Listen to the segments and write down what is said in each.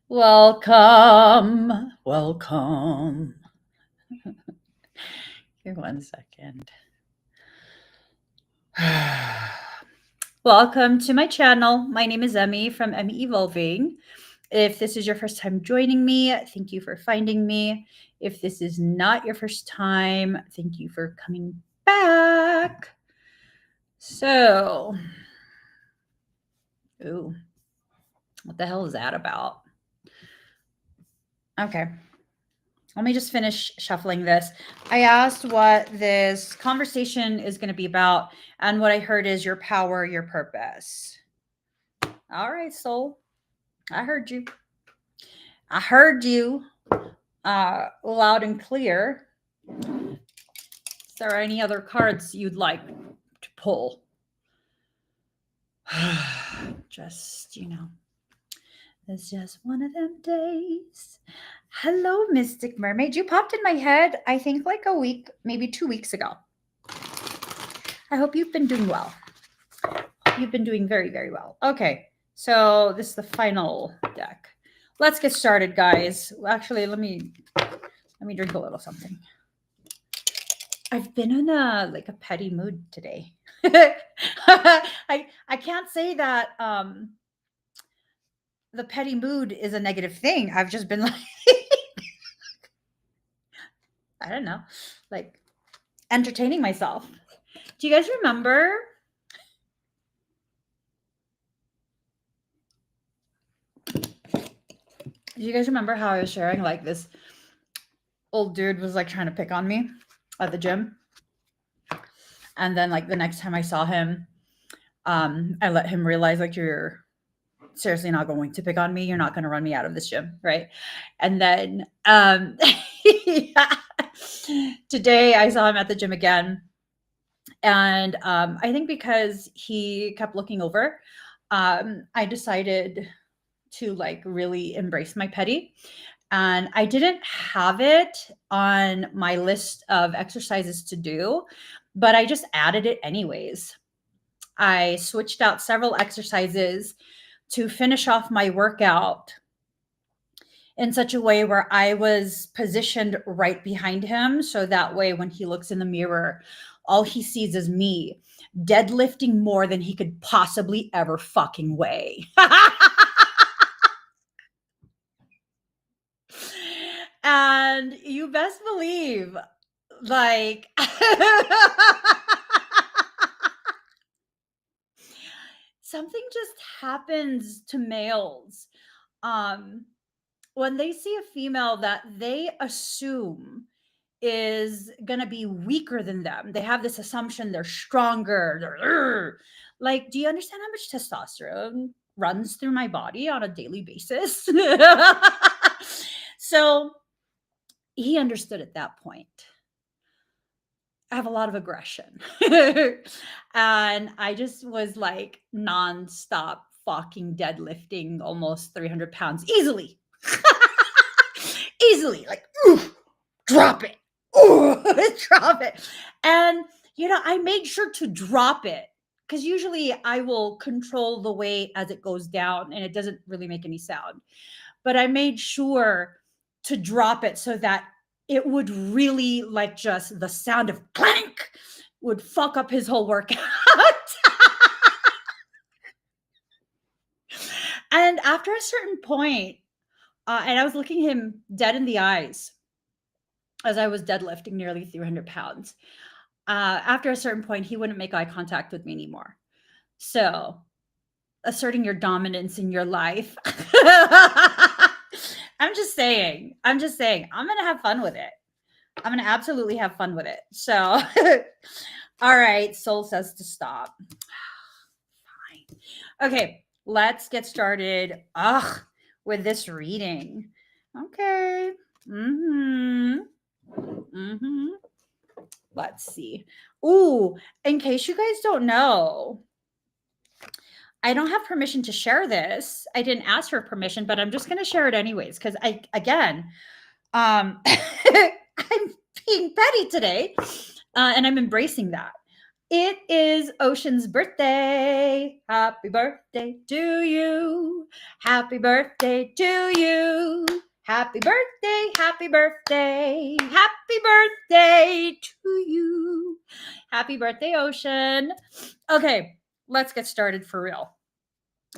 Welcome. Welcome. Here, 1 second. Welcome to my channel. My name is Emmy from Emmy Evolving. If this is your first time joining me, thank you for finding me. If this is not your first time, thank you for coming back. So, ooh, what the hell is that about? Okay. Let me just finish shuffling this. I asked what this conversation is going to be about, and what I heard is your power, your purpose. All right, soul. I heard you. I heard you loud and clear. Is there any other cards you'd like to pull? Just, it's just one of them days. Hello, Mystic Mermaid. You popped in my head, I think like a week, maybe 2 weeks ago. I hope you've been doing well. You've been doing very, very well. Okay, so this is the final deck. Let's get started, guys. Actually, let me drink a little something. I've been in a petty mood today. I can't say that the petty mood is a negative thing. I've just been like, I don't know, like entertaining myself. Do you guys remember? Do you guys remember how I was sharing like this old dude was like trying to pick on me at the gym? And then like the next time I saw him, I let him realize like, you're seriously not going to pick on me. You're not going to run me out of this gym. Right. And then today I saw him at the gym again. And I think because he kept looking over, I decided to like really embrace my petty. And I didn't have it on my list of exercises to do, but I just added it anyways. I switched out several exercises to finish off my workout in such a way where I was positioned right behind him. So that way, when he looks in the mirror, all he sees is me deadlifting more than he could possibly ever fucking weigh. And you best believe, like, something just happens to males when they see a female that they assume is gonna be weaker than them. They have this assumption they're stronger. They're like, do you understand how much testosterone runs through my body on a daily basis? So he understood at that point. I have a lot of aggression. And I just was like nonstop fucking deadlifting almost 300 pounds easily. Easily, like, ooh, drop it. Ooh, drop it. And, I made sure to drop it because usually I will control the weight as it goes down and it doesn't really make any sound. But I made sure to drop it so that it would really, like, just the sound of clank would fuck up his whole workout. And after a certain point, and I was looking him dead in the eyes as I was deadlifting nearly 300 pounds. After a certain point, he wouldn't make eye contact with me anymore. So, asserting your dominance in your life. I'm just saying, I'm going to have fun with it. I'm going to absolutely have fun with it. So, all right. Soul says to stop. Fine. Okay. Let's get started with this reading. Okay. Let's see. Ooh, in case you guys don't know, I don't have permission to share this. I didn't ask for permission, but I'm just going to share it anyways. Cause I'm being petty today. And I'm embracing that. It is Ocean's birthday. Happy birthday to you. Happy birthday to you. Happy birthday, happy birthday. Happy birthday to you. Happy birthday, Ocean. Okay, let's get started for real.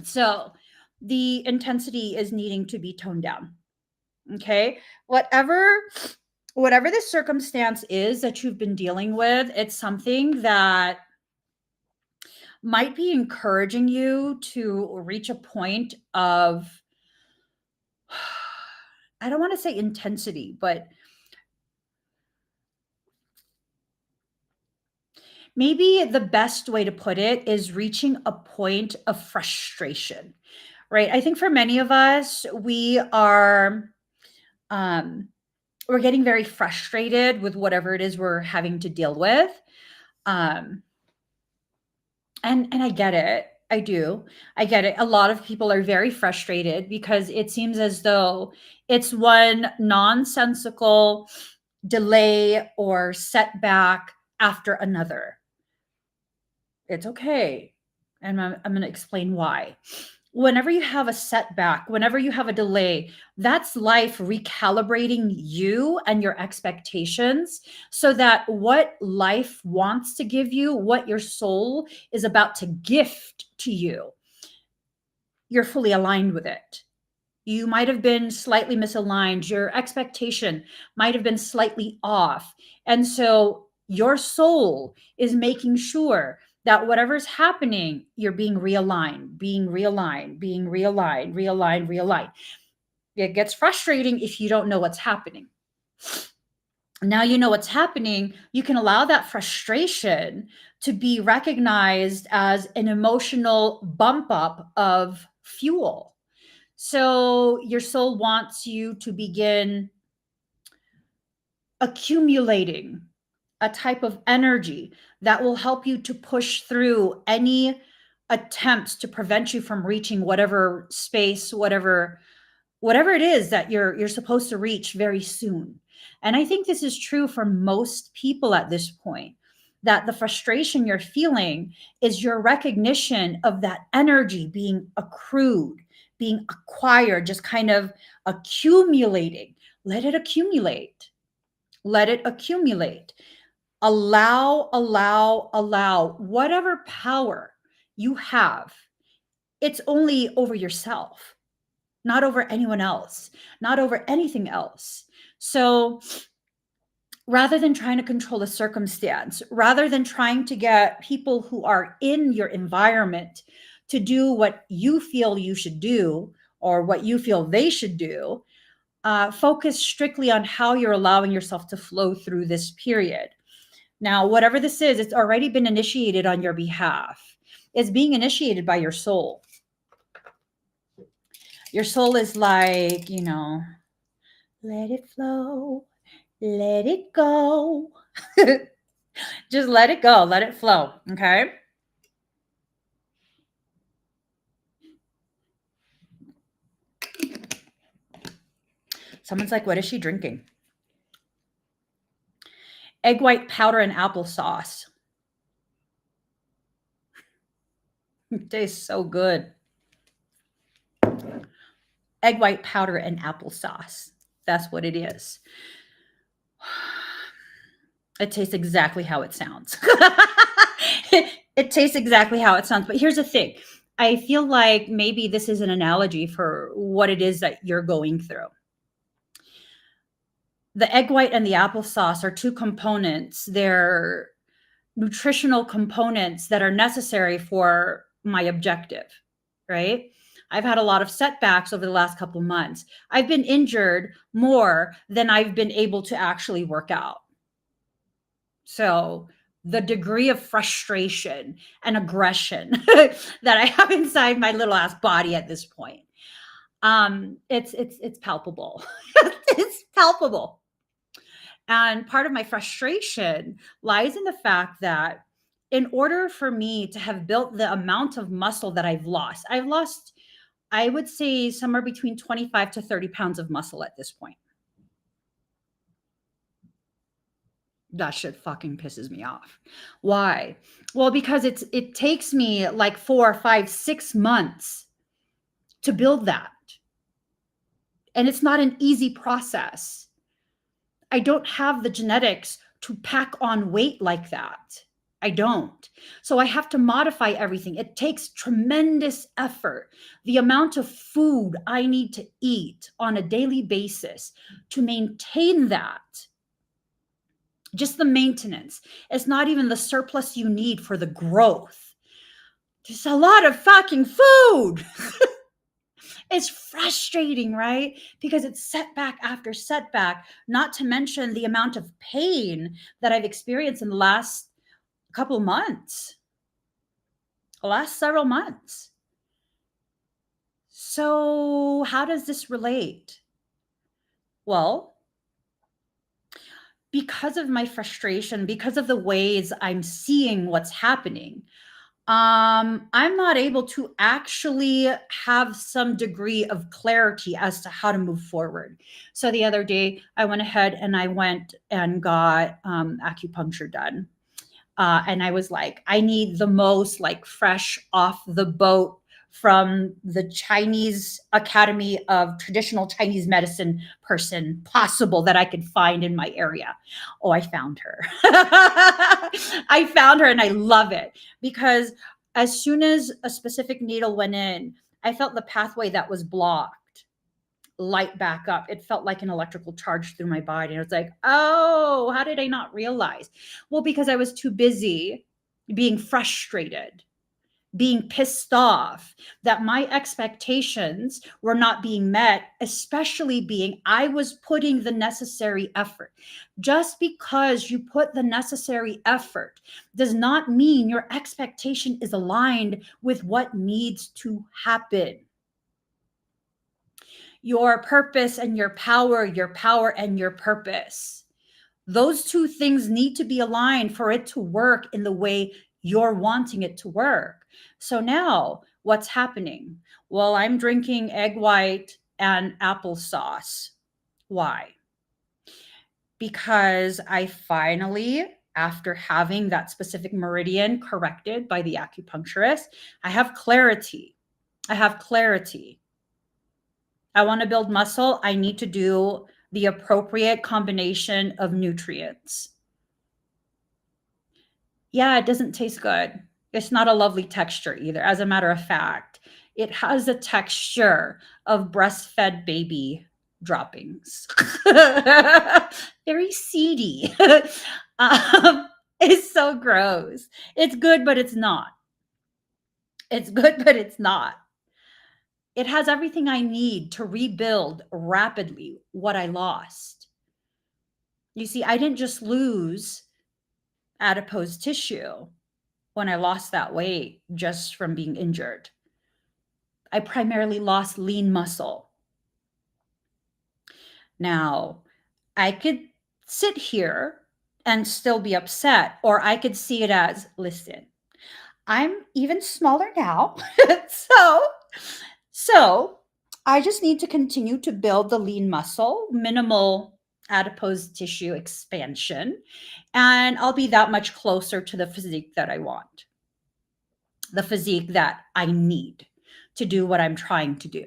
So, the intensity is needing to be toned down. Okay? Whatever the circumstance is that you've been dealing with, it's something that might be encouraging you to reach a point of, I don't want to say intensity, but maybe the best way to put it is reaching a point of frustration, right? I think for many of us, we're getting very frustrated with whatever it is we're having to deal with. And I get it. I do. I get it. A lot of people are very frustrated because it seems as though it's one nonsensical delay or setback after another. It's okay. And I'm going to explain why. Whenever you have a setback, whenever you have a delay, that's life recalibrating you and your expectations so that what life wants to give you, what your soul is about to gift to you, you're fully aligned with it. You might have been slightly misaligned. Your expectation might have been slightly off. And so your soul is making sure that whatever's happening, you're being realigned. It gets frustrating if you don't know what's happening. Now you know what's happening. You can allow that frustration to be recognized as an emotional bump up of fuel. So your soul wants you to begin accumulating a type of energy that will help you to push through any attempts to prevent you from reaching whatever space, whatever it is that you're supposed to reach very soon. And I think this is true for most people at this point, that the frustration you're feeling is your recognition of that energy being accrued, being acquired, just kind of accumulating. Let it accumulate. Let it accumulate. Allow whatever power you have. It's only over yourself, not over anyone else, not over anything else. So rather than trying to control the circumstance, rather than trying to get people who are in your environment to do what you feel you should do or what you feel they should do, focus strictly on how you're allowing yourself to flow through this period. Now, whatever this is, it's already been initiated on your behalf. It's being initiated by your soul. Your soul is like, let it flow, let it go. Just let it go, let it flow, okay? Someone's like, what is she drinking? Egg white powder and applesauce. It tastes so good. Egg white powder and applesauce. That's what it is. It tastes exactly how it sounds. It tastes exactly how it sounds. But here's the thing. I feel like maybe this is an analogy for what it is that you're going through. The egg white and the applesauce are two components. They're nutritional components that are necessary for my objective, right? I've had a lot of setbacks over the last couple of months. I've been injured more than I've been able to actually work out. So the degree of frustration and aggression that I have inside my little ass body at this point, it's palpable. It's palpable. And part of my frustration lies in the fact that in order for me to have built the amount of muscle that I've lost, I would say, somewhere between 25 to 30 pounds of muscle at this point. That shit fucking pisses me off. Why? Well, because it takes me like 4, 5, 6 months to build that. And it's not an easy process. I don't have the genetics to pack on weight like that. I don't. So I have to modify everything. It takes tremendous effort. The amount of food I need to eat on a daily basis to maintain that, just the maintenance, it's not even the surplus you need for the growth. There's a lot of fucking food. It's frustrating, right? Because it's setback after setback, not to mention the amount of pain that I've experienced in the last couple months, the last several months. So, how does this relate? Well, because of my frustration, because of the ways I'm seeing what's happening, I'm not able to actually have some degree of clarity as to how to move forward. So the other day, I went ahead and I went and got acupuncture done. And I was like, I need the most like fresh off the boat from the Chinese Academy of Traditional Chinese Medicine person possible that I could find in my area. Oh, I found her. I found her and I love it because as soon as a specific needle went in, I felt the pathway that was blocked light back up. It felt like an electrical charge through my body. And it was like, oh, how did I not realize? Well, because I was too busy being frustrated, being pissed off that my expectations were not being met, especially being I was putting the necessary effort. Just because you put the necessary effort does not mean your expectation is aligned with what needs to happen. Your purpose and your power and your purpose. Those two things need to be aligned for it to work in the way you're wanting it to work. So now what's happening? Well, I'm drinking egg white and applesauce. Why? Because I finally, after having that specific meridian corrected by the acupuncturist, I have clarity. I have clarity. I want to build muscle. I need to do the appropriate combination of nutrients. Yeah, it doesn't taste good. It's not a lovely texture either. As a matter of fact, it has a texture of breastfed baby droppings. Very seedy. It's so gross. It's good, but it's not. It's good, but it's not. It has everything I need to rebuild rapidly what I lost. You see, I didn't just lose adipose tissue when I lost that weight just from being injured. I primarily lost lean muscle. Now, I could sit here and still be upset, or I could see it as, listen, I'm even smaller now. so I just need to continue to build the lean muscle, minimal adipose tissue expansion, and I'll be that much closer to the physique that I want, the physique that I need to do what I'm trying to do.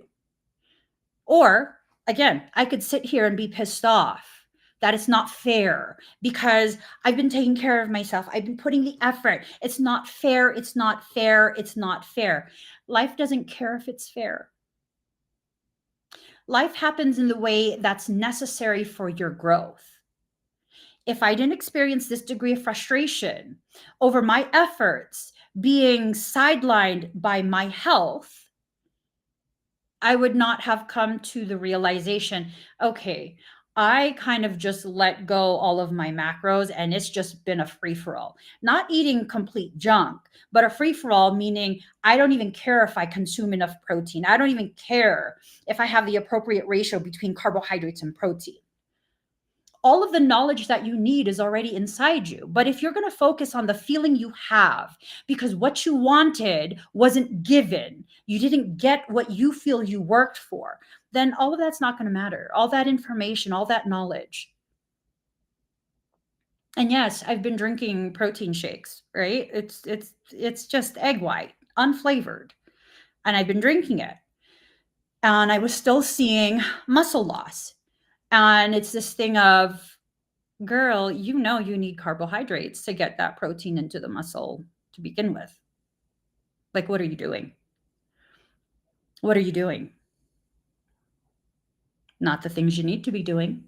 Or again, I could sit here and be pissed off that it's not fair because I've been taking care of myself. I've been putting the effort. It's not fair. It's not fair. It's not fair. Life doesn't care if it's fair. Life happens in the way that's necessary for your growth. If I didn't experience this degree of frustration over my efforts being sidelined by my health, I would not have come to the realization, okay, I kind of just let go all of my macros and it's just been a free for all. Not eating complete junk, but a free for all, meaning I don't even care if I consume enough protein. I don't even care if I have the appropriate ratio between carbohydrates and protein. All of the knowledge that you need is already inside you. But if you're going to focus on the feeling you have because what you wanted wasn't given, you didn't get what you feel you worked for, then all of that's not going to matter. All that information, all that knowledge. And yes, I've been drinking protein shakes, right? It's just egg white, unflavored. And I've been drinking it. And I was still seeing muscle loss. And it's this thing of, girl, you know you need carbohydrates to get that protein into the muscle to begin with. Like, what are you doing? What are you doing? Not the things you need to be doing.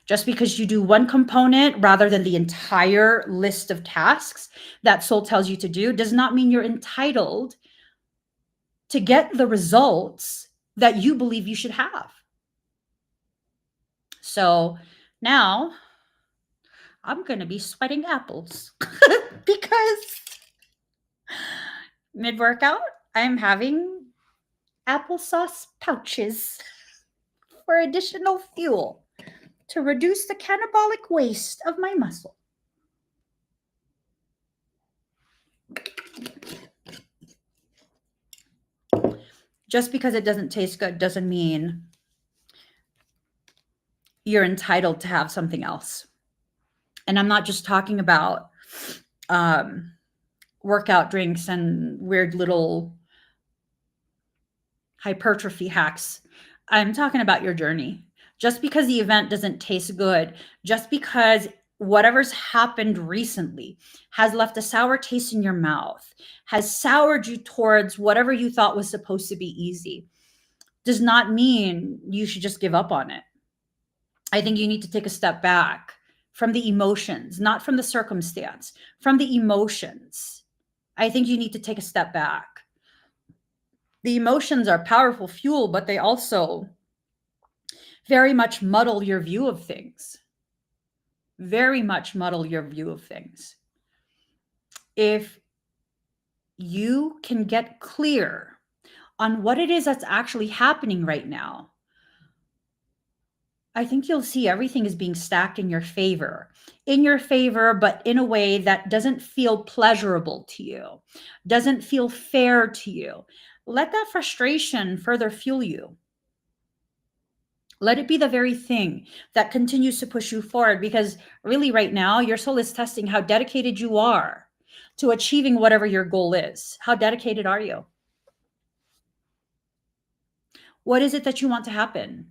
Just because you do one component rather than the entire list of tasks that soul tells you to do does not mean you're entitled to get the results that you believe you should have. So now I'm going to be sweating apples because mid workout, I'm having applesauce pouches for additional fuel to reduce the catabolic waste of my muscle. Just because it doesn't taste good doesn't mean you're entitled to have something else. And I'm not just talking about workout drinks and weird little hypertrophy hacks. I'm talking about your journey. Just because the event doesn't taste good, just because whatever's happened recently has left a sour taste in your mouth, has soured you towards whatever you thought was supposed to be easy, does not mean you should just give up on it. I think you need to take a step back from the emotions, not from the circumstance, from the emotions. I think you need to take a step back. The emotions are powerful fuel, but they also very much muddle your view of things. Very much muddle your view of things. If you can get clear on what it is that's actually happening right now, I think you'll see everything is being stacked in your favor, but in a way that doesn't feel pleasurable to you, doesn't feel fair to you. Let that frustration further fuel you. Let it be the very thing that continues to push you forward, because really right now, your soul is testing how dedicated you are to achieving whatever your goal is. How dedicated are you? What is it that you want to happen?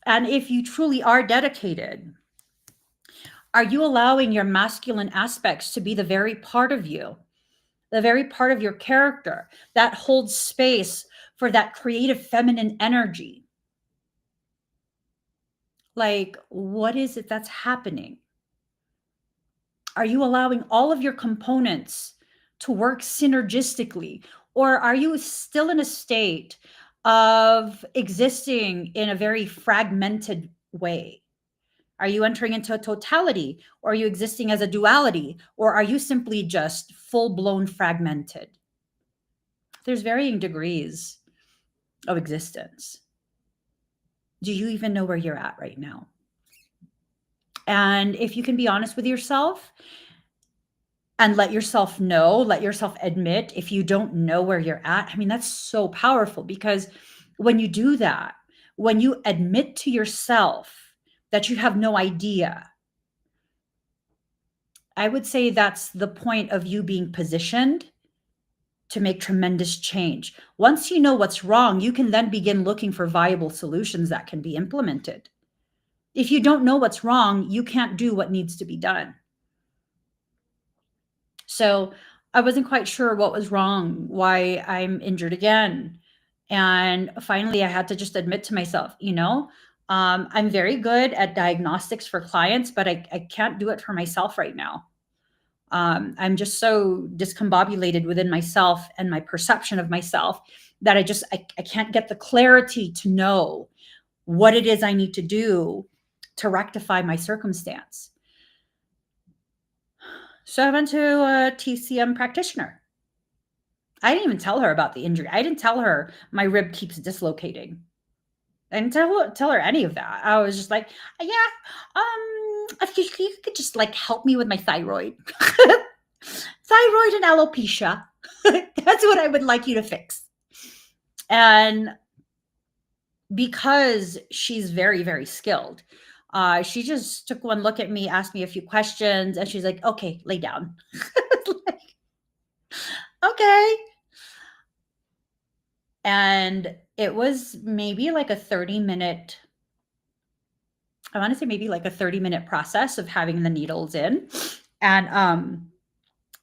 And if you truly are dedicated, are you allowing your masculine aspects to be the very part of you, the very part of your character that holds space for that creative feminine energy? Like, what is it that's happening? Are you allowing all of your components to work synergistically? Or are you still in a state of existing in a very fragmented way? Are you entering into a totality? Or are you existing as a duality? Or are you simply just full-blown fragmented? There's varying degrees of existence. Do you even know where you're at right now? And if you can be honest with yourself and let yourself know, let yourself admit if you don't know where you're at, I mean, that's so powerful, because when you do that, when you admit to yourself that you have no idea, I would say that's the point of you being positioned to make tremendous change. Once you know what's wrong, you can then begin looking for viable solutions that can be implemented. If you don't know what's wrong, you can't do what needs to be done. So I wasn't quite sure what was wrong, why I'm injured again. And finally, I had to just admit to myself, I'm very good at diagnostics for clients, but I can't do it for myself right now. I'm just so discombobulated within myself and my perception of myself that I can't get the clarity to know what it is I need to do to rectify my circumstance. So I went to a TCM practitioner. I didn't even tell her about the injury. I didn't tell her my rib keeps dislocating. I didn't tell her any of that. I was just like, yeah, if you could just like help me with my thyroid. Thyroid and alopecia. That's what I would like you to fix. And because she's very, very skilled, She just took one look at me, asked me a few questions, and she's like, okay, lay down. Like, okay. And it was maybe like a 30-minute, I want to say maybe like a 30-minute process of having the needles in. And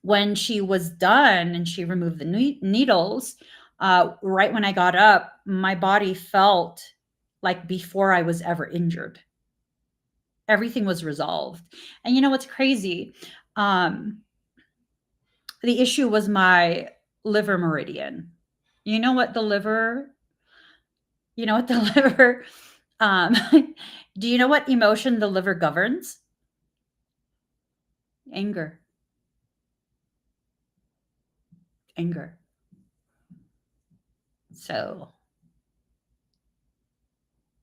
when she was done and she removed the needles, right when I got up, my body felt like before I was ever injured. Everything was resolved. And you know what's crazy? Um, the issue was my liver meridian. You know what the liver, you know what the liver, um, do you know what emotion the liver governs? Anger. Anger. So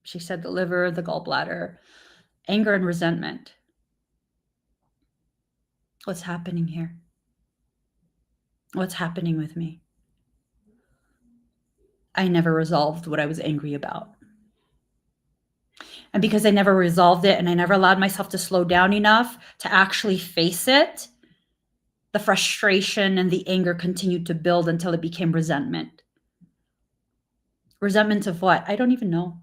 she said the liver, the gallbladder, anger and resentment. What's happening here? What's happening with me? I never resolved what I was angry about. And because I never resolved it and I never allowed myself to slow down enough to actually face it, the frustration and the anger continued to build until it became resentment. Resentment of what? I don't even know.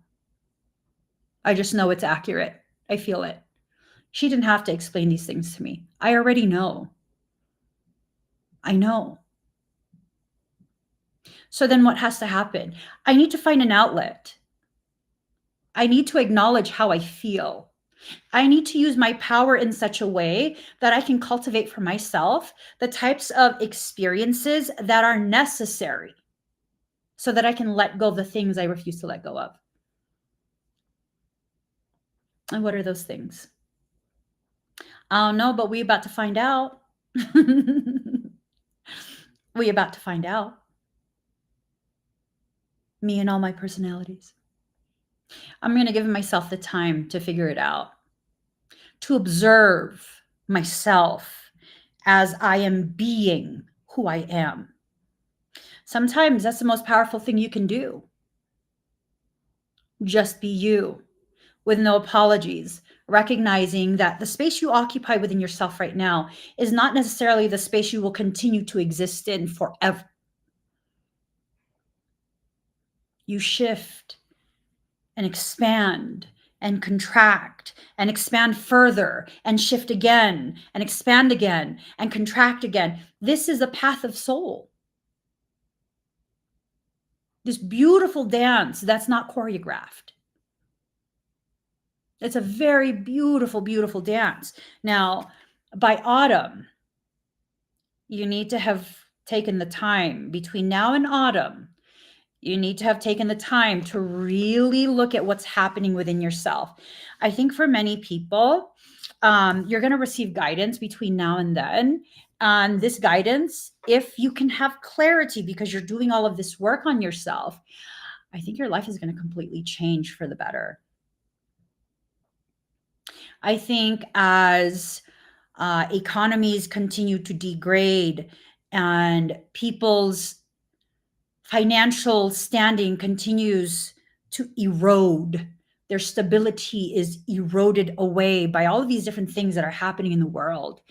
I just know it's accurate. I feel it. She didn't have to explain these things to me. I already know. I know. So then what has to happen? I need to find an outlet. I need to acknowledge how I feel. I need to use my power in such a way that I can cultivate for myself the types of experiences that are necessary so that I can let go of the things I refuse to let go of. And what are those things? I don't know, but we about to find out. We about to find out. Me and all my personalities. I'm going to give myself the time to figure it out, to observe myself as I am being who I am. Sometimes that's the most powerful thing you can do. Just be you with no apologies, recognizing that the space you occupy within yourself right now is not necessarily the space you will continue to exist in forever. You shift and expand and contract and expand further and shift again and expand again and contract again. This is a path of soul. This beautiful dance that's not choreographed. It's a very beautiful, beautiful dance. Now, by autumn, you need to have taken the time between now and autumn. You need to have taken the time to really look at what's happening within yourself. I think for many people, you're going to receive guidance between now and then. And this guidance, if you can have clarity because you're doing all of this work on yourself, I think your life is going to completely change for the better. I think as economies continue to degrade and people's financial standing continues to erode, their stability is eroded away by all of these different things that are happening in the world.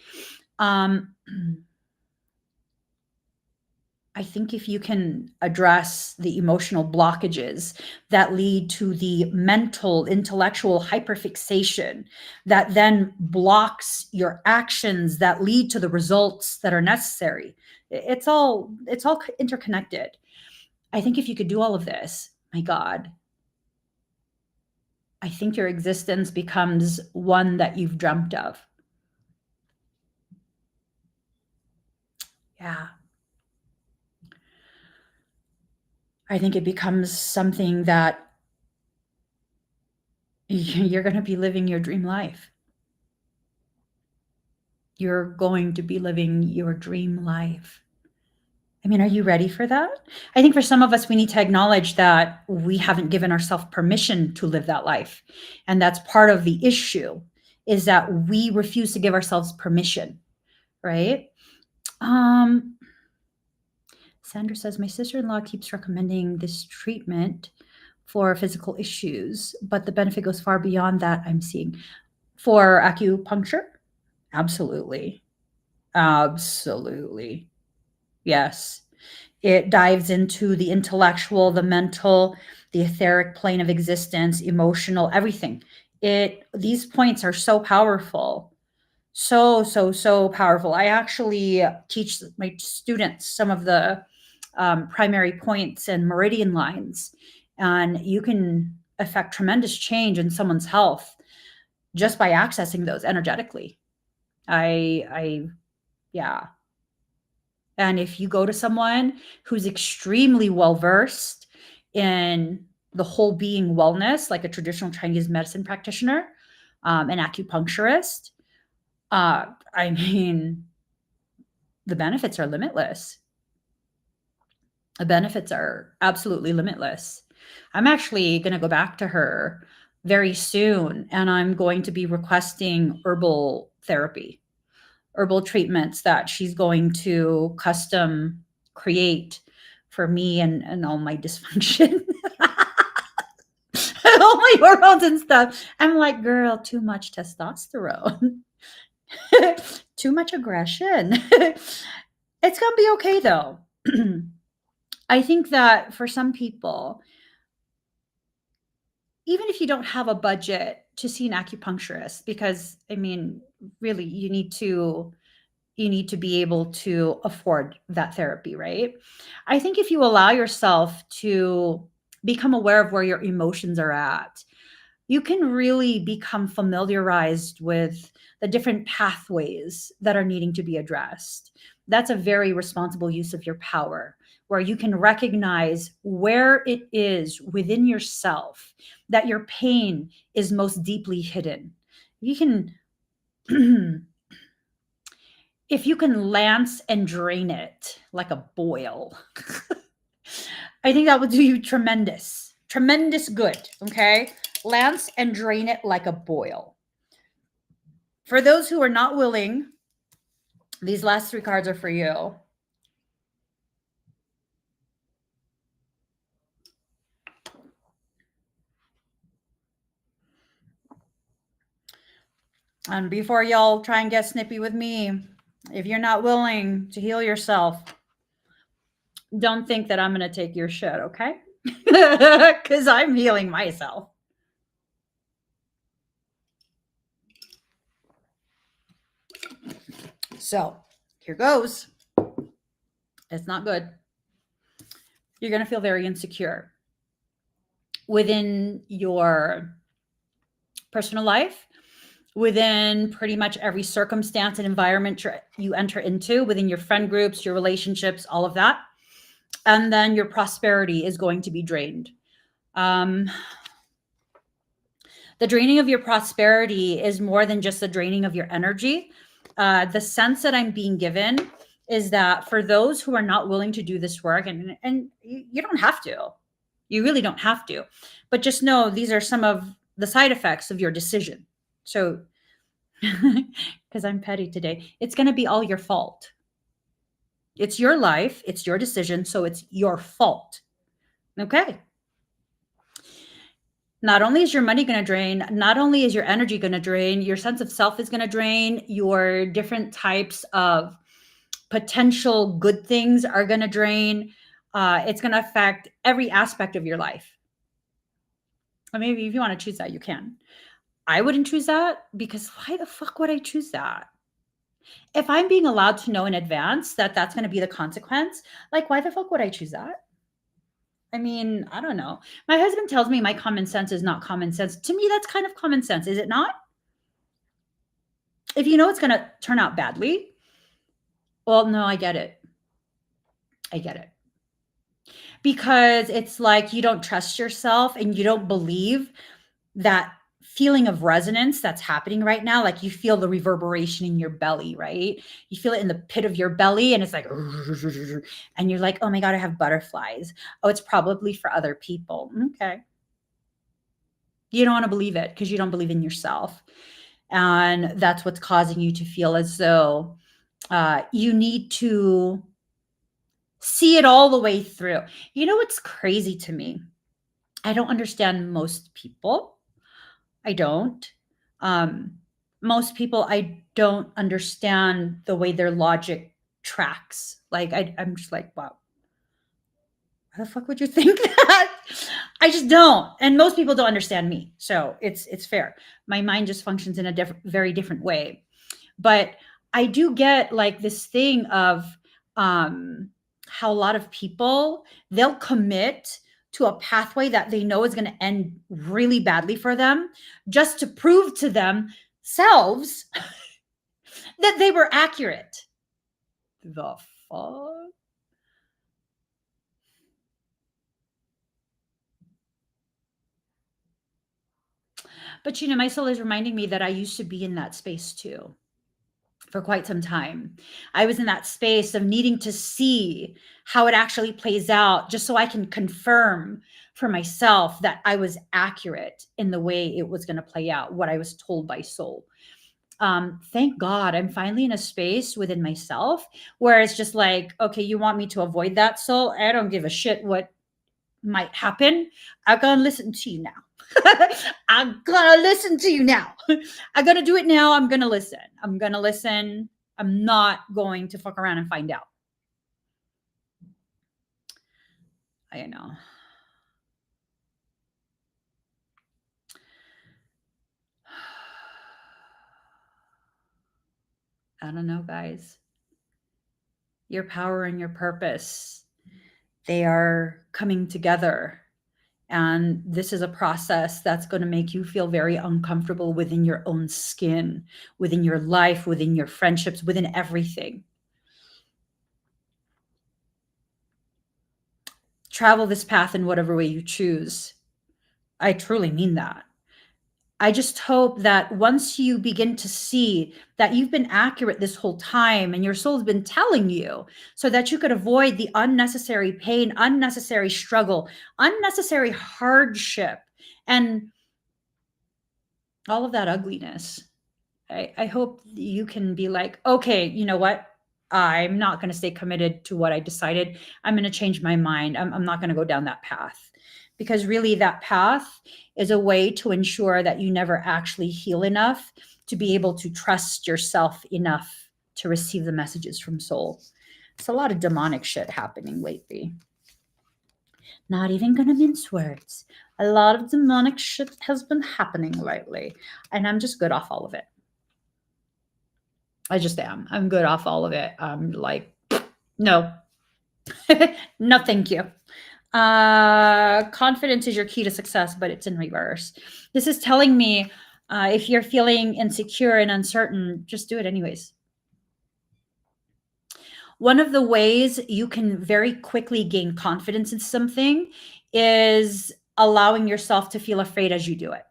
I think if you can address the emotional blockages that lead to the mental, intellectual hyperfixation that then blocks your actions that lead to the results that are necessary, it's all interconnected. I think if you could do all of this, my God, I think your existence becomes one that you've dreamt of. Yeah. I think it becomes something that you're going to be living your dream life. You're going to be living your dream life. I mean, are you ready for that? I think for some of us, we need to acknowledge that we haven't given ourselves permission to live that life. And that's part of the issue, is that we refuse to give ourselves permission, right? Sandra says, my sister-in-law keeps recommending this treatment for physical issues, but the benefit goes far beyond that, I'm seeing. For acupuncture, absolutely. Absolutely. Yes. It dives into the intellectual, the mental, the etheric plane of existence, emotional, everything. These points are so powerful. So powerful. I actually teach my students some of the primary points and meridian lines, and you can affect tremendous change in someone's health just by accessing those energetically. Yeah. And if you go to someone who's extremely well versed in the whole being wellness, like a traditional Chinese medicine practitioner, an acupuncturist, I mean, the benefits are limitless. The benefits are absolutely limitless. I'm actually going to go back to her very soon, and I'm going to be requesting herbal therapy, herbal treatments that she's going to custom create for me and all my dysfunction. All my hormones and stuff. I'm like, girl, too much testosterone. Too much aggression. It's gonna be okay though. I think that for some people, even if you don't have a budget to see an acupuncturist, because I mean, really, you need to be able to afford that therapy, right? I think if you allow yourself to become aware of where your emotions are at, you can really become familiarized with the different pathways that are needing to be addressed. That's a very responsible use of your power, where you can recognize where it is within yourself that your pain is most deeply hidden. You can if you can lance and drain it like a boil, I think that would do you tremendous good. Okay. Lance and drain it like a boil. For those who are not willing, these last three cards are for you. And before y'all try and get snippy with me, if you're not willing to heal yourself, don't think that I'm going to take your shit, okay? Because I'm healing myself. So here goes. It's not good. You're going to feel very insecure within your personal life, within pretty much every circumstance and environment you enter into, within your friend groups, your relationships, all of that. And then your prosperity is going to be drained. The draining of your prosperity is more than just the draining of your energy. The sense that I'm being given is that for those who are not willing to do this work, and you don't have to, you really don't have to, but just know these are some of the side effects of your decision. So, because I'm petty today, it's going to be all your fault. It's your life, it's your decision, so it's your fault. Okay. Not only is your money going to drain, not only is your energy going to drain, your sense of self is going to drain, your different types of potential good things are going to drain. It's going to affect every aspect of your life. Or maybe if you want to choose that, you can. I wouldn't choose that because why the fuck would I choose that? If I'm being allowed to know in advance that that's going to be the consequence, like, why the fuck would I choose that? I mean, I don't know. My husband tells me my common sense is not common sense. To me, that's kind of common sense, is it not? If you know it's going to turn out badly, well, no, I get it. I get it. Because it's like you don't trust yourself and you don't believe that feeling of resonance that's happening right now. Like you feel the reverberation in your belly, right? You feel it in the pit of your belly and it's like, and you're like, oh my God, I have butterflies. Oh, it's probably for other people. Okay. You don't want to believe it because you don't believe in yourself. And that's what's causing you to feel as though you need to see it all the way through. You know what's crazy to me? I don't understand most people. I don't. Um, Most people, I don't understand the way their logic tracks. Like, I'm just like, wow, how the fuck would you think that? I just don't. And most people don't understand me. So it's fair. My mind just functions in a very different way. But I do get like this thing of um, how a lot of people, they'll commit to a pathway that they know is going to end really badly for them just to prove to themselves that they were accurate. The fuck? But my soul is reminding me that I used to be in that space too for quite some time. I was in that space of needing to see how it actually plays out just so I can confirm for myself that I was accurate in the way it was going to play out, what I was told by soul. Thank God I'm finally in a space within myself where it's just like, okay, you want me to avoid that soul? I don't give a shit what might happen. I'm gonna listen to you now. I'm gonna listen to you now. I'm gonna do it now. I'm gonna listen. I'm gonna listen. I'm not going to fuck around and find out. I know. I don't know, guys. Your power and your purpose, they are coming together. And this is a process that's going to make you feel very uncomfortable within your own skin, within your life, within your friendships, within everything. Travel this path in whatever way you choose. I truly mean that. I just hope that once you begin to see that you've been accurate this whole time and your soul's been telling you so that you could avoid the unnecessary pain, unnecessary struggle, unnecessary hardship, and all of that ugliness. I hope you can be like, okay, you know what? I'm not going to stay committed to what I decided. I'm going to change my mind. I'm not going to go down that path. Because really, that path is a way to ensure that you never actually heal enough to be able to trust yourself enough to receive the messages from soul. It's a lot of demonic shit happening lately. Not even going to mince words. A lot of demonic shit has been happening lately, and I'm just good off all of it. I just am. I'm good off all of it. I'm like, no, no, thank you. Confidence is your key to success, but it's in reverse. This is telling me if you're feeling insecure and uncertain, just do it anyways. One of the ways you can very quickly gain confidence in something is allowing yourself to feel afraid as you do it.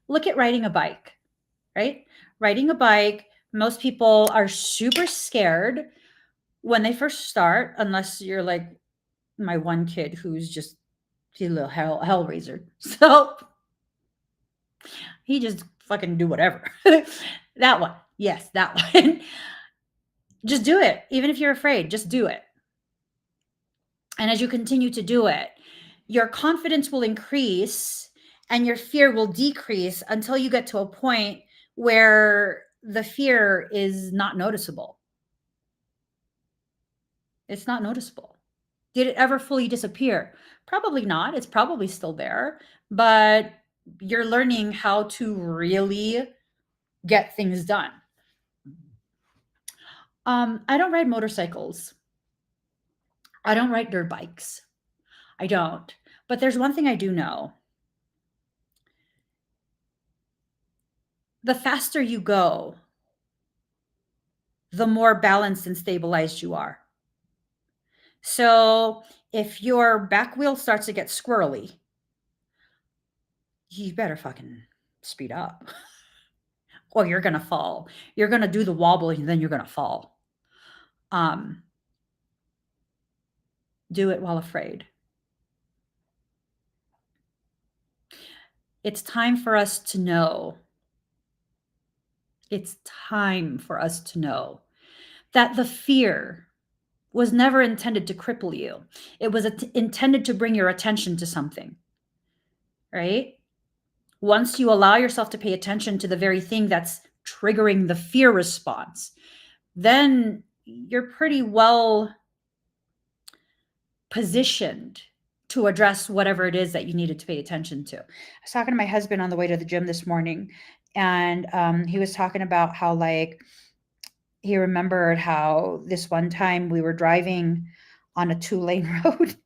Look at riding a bike, right? Riding a bike, most people are super scared when they first start, unless you're like my one kid who's just he's a little hellraiser. So he just fucking do whatever. That one. Yes, that one. Just do it. Even if you're afraid, just do it. And as you continue to do it, your confidence will increase and your fear will decrease until you get to a point where the fear is not noticeable. It's not noticeable. Did it ever fully disappear? Probably not. It's probably still there, but you're learning how to really get things done. I don't ride motorcycles. I don't ride dirt bikes. I don't. But there's one thing I do know. The faster you go, the more balanced and stabilized you are. So if your back wheel starts to get squirrely, you better fucking speed up or you're going to fall. You're going to do the wobble and then you're going to fall. Um, do it while afraid. It's time for us to know. It's time for us to know that the fear was never intended to cripple you. It was intended to bring your attention to something, right? Once you allow yourself to pay attention to the very thing that's triggering the fear response, then you're pretty well positioned to address whatever it is that you needed to pay attention to. I was talking to my husband on the way to the gym this morning, and he was talking about how, like, he remembered how this one time we were driving on a 2-lane road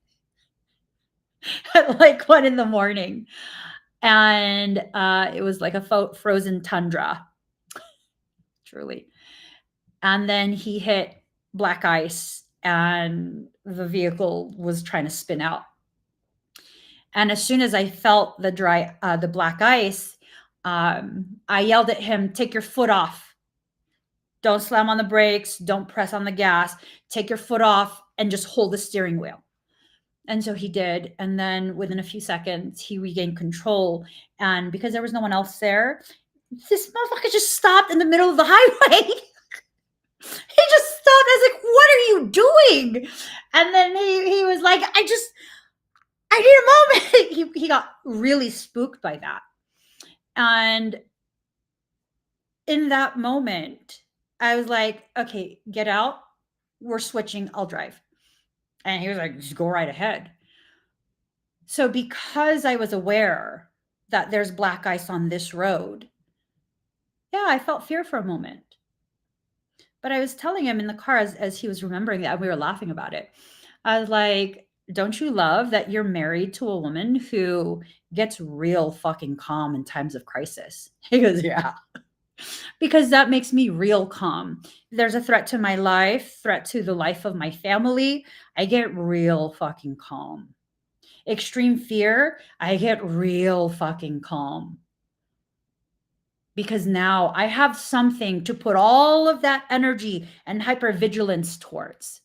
at like 1 in the morning, and it was like a frozen tundra, truly. And then he hit black ice, and the vehicle was trying to spin out. And as soon as I felt the black ice, I yelled at him, "Take your foot off. Don't slam on the brakes. Don't press on the gas. Take your foot off and just hold the steering wheel." And so he did. And then within a few seconds, he regained control. And because there was no one else there, this motherfucker just stopped in the middle of the highway. He just stopped. I was like, "What are you doing?" And then he was like, I need a moment. He got really spooked by that. And in that moment, I was like, "Okay, get out. We're switching. I'll drive." And he was like, "Just go right ahead." So because I was aware that there's black ice on this road, yeah, I felt fear for a moment. But I was telling him in the car as he was remembering that, we were laughing about it. I was like, "Don't you love that you're married to a woman who gets real fucking calm in times of crisis?" He goes, "Yeah." Because that makes me real calm. There's a threat to my life, threat to the life of my family, I get real fucking calm. Extreme fear, I get real fucking calm. Because now I have something to put all of that energy and hypervigilance towards.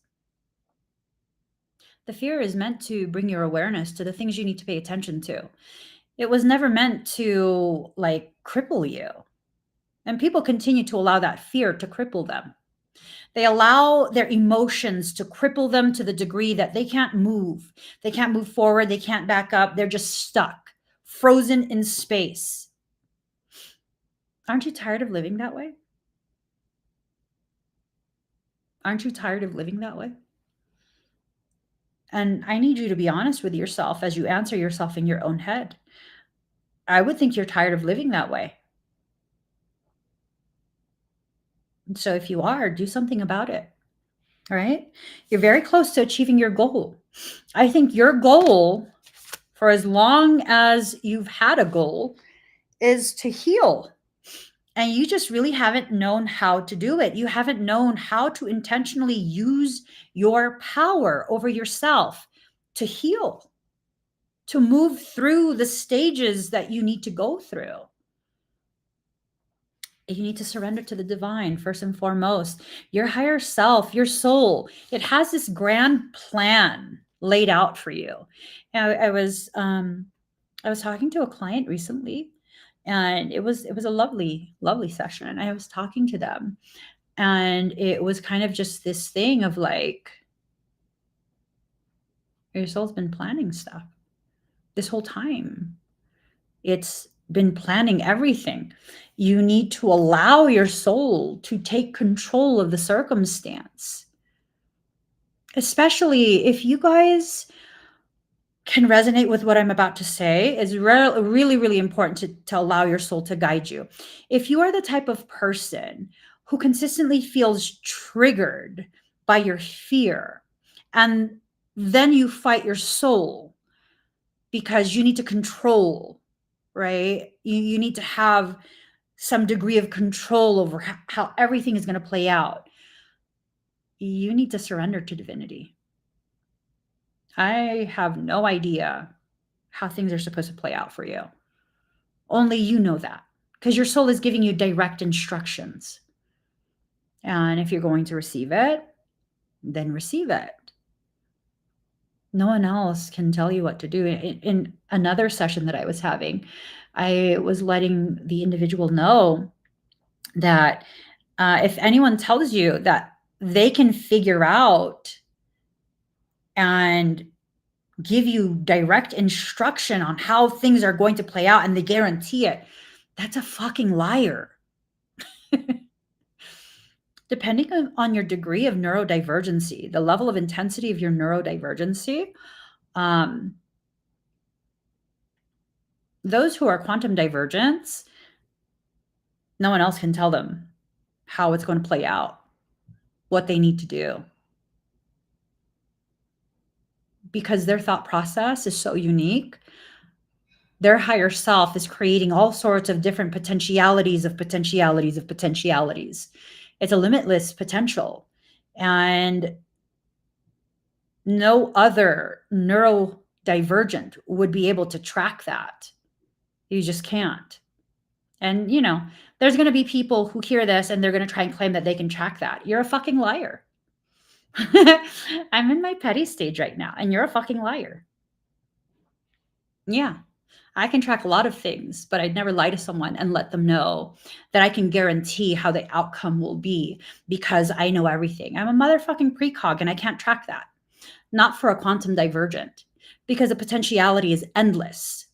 The fear is meant to bring your awareness to the things you need to pay attention to. It was never meant to, like, cripple you. And people continue to allow that fear to cripple them. They allow their emotions to cripple them to the degree that they can't move. They can't move forward. They can't back up. They're just stuck, frozen in space. Aren't you tired of living that way? Aren't you tired of living that way? And I need you to be honest with yourself as you answer yourself in your own head. I would think you're tired of living that way. So if you are, do something about it. All right? You're very close to achieving your goal. I think your goal, for as long as you've had a goal, is to heal. And you just really haven't known how to do it. You haven't known how to intentionally use your power over yourself to heal, to move through the stages that you need to go through. You need to surrender to the divine first and foremost. Your higher self, your soul, it has this grand plan laid out for you. And I was talking to a client recently, and it was a lovely session. I was talking to them, and it was kind of just this thing of like, your soul's been planning stuff this whole time. It's been planning everything. You need to allow your soul to take control of the circumstance. Especially if you guys can resonate with what I'm about to say, is really, really important to allow your soul to guide you. If you are the type of person who consistently feels triggered by your fear, and then you fight your soul because you need to control, right? You need to have some degree of control over how everything is going to play out. You need to surrender to divinity. I have no idea how things are supposed to play out for you. Only you know that, because your soul is giving you direct instructions. And if you're going to receive it, then receive it. No one else can tell you what to do. In another session that I was having, I was letting the individual know that if anyone tells you that they can figure out and give you direct instruction on how things are going to play out and they guarantee it, that's a fucking liar. Depending on your degree of neurodivergency, the level of intensity of your neurodivergency, those who are quantum divergents, no one else can tell them how it's going to play out, what they need to do, because their thought process is so unique. Their higher self is creating all sorts of different potentialities of potentialities of potentialities. It's a limitless potential. And no other neurodivergent would be able to track that. You just can't. And, you know, there's going to be people who hear this and they're going to try and claim that they can track that. You're a fucking liar. I'm in my petty stage right now, and you're a fucking liar. Yeah. I can track a lot of things, but I'd never lie to someone and let them know that I can guarantee how the outcome will be because I know everything. I'm a motherfucking precog and I can't track that. Not for a quantum divergent, because the potentiality is endless.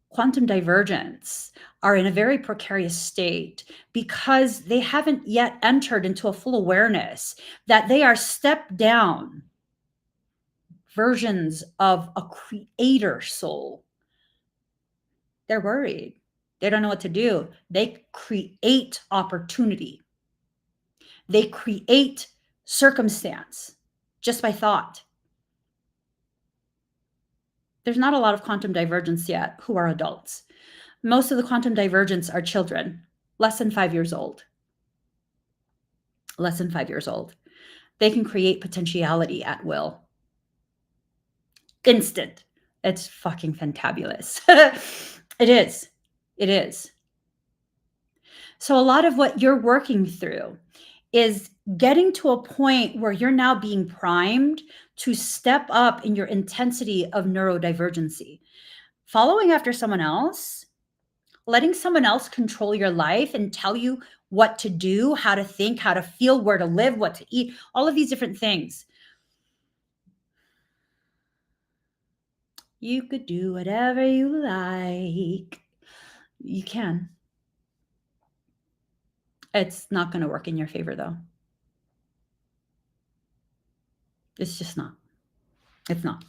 Quantum divergents are in a very precarious state because they haven't yet entered into a full awareness that they are stepped down versions of a creator soul. They're worried. They don't know what to do. They create opportunity. They create circumstance just by thought. There's not a lot of quantum divergence yet who are adults. Most of the quantum divergents are children, less than 5 years old. Less than 5 years old. They can create potentiality at will. Instant. It's fucking fantabulous. It is. It is. So a lot of what you're working through is getting to a point where you're now being primed to step up in your intensity of neurodivergency. Following after someone else, letting someone else control your life and tell you what to do, how to think, how to feel, where to live, what to eat, all of these different things. You could do whatever you like. You can. It's not going to work in your favor, though. It's just not. It's not.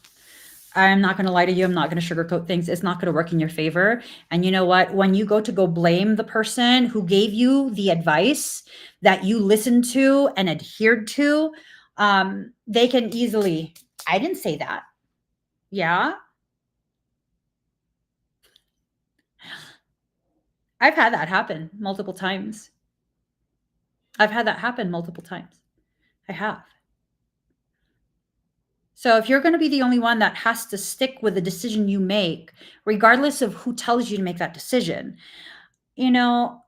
I'm not going to lie to you. I'm not going to sugarcoat things. It's not going to work in your favor. And you know what? When you go to go blame the person who gave you the advice that you listened to and adhered to, they can easily, I didn't say that. Yeah. I've had that happen multiple times. I've had that happen multiple times. I have. So if you're going to be the only one that has to stick with the decision you make, regardless of who tells you to make that decision, you know,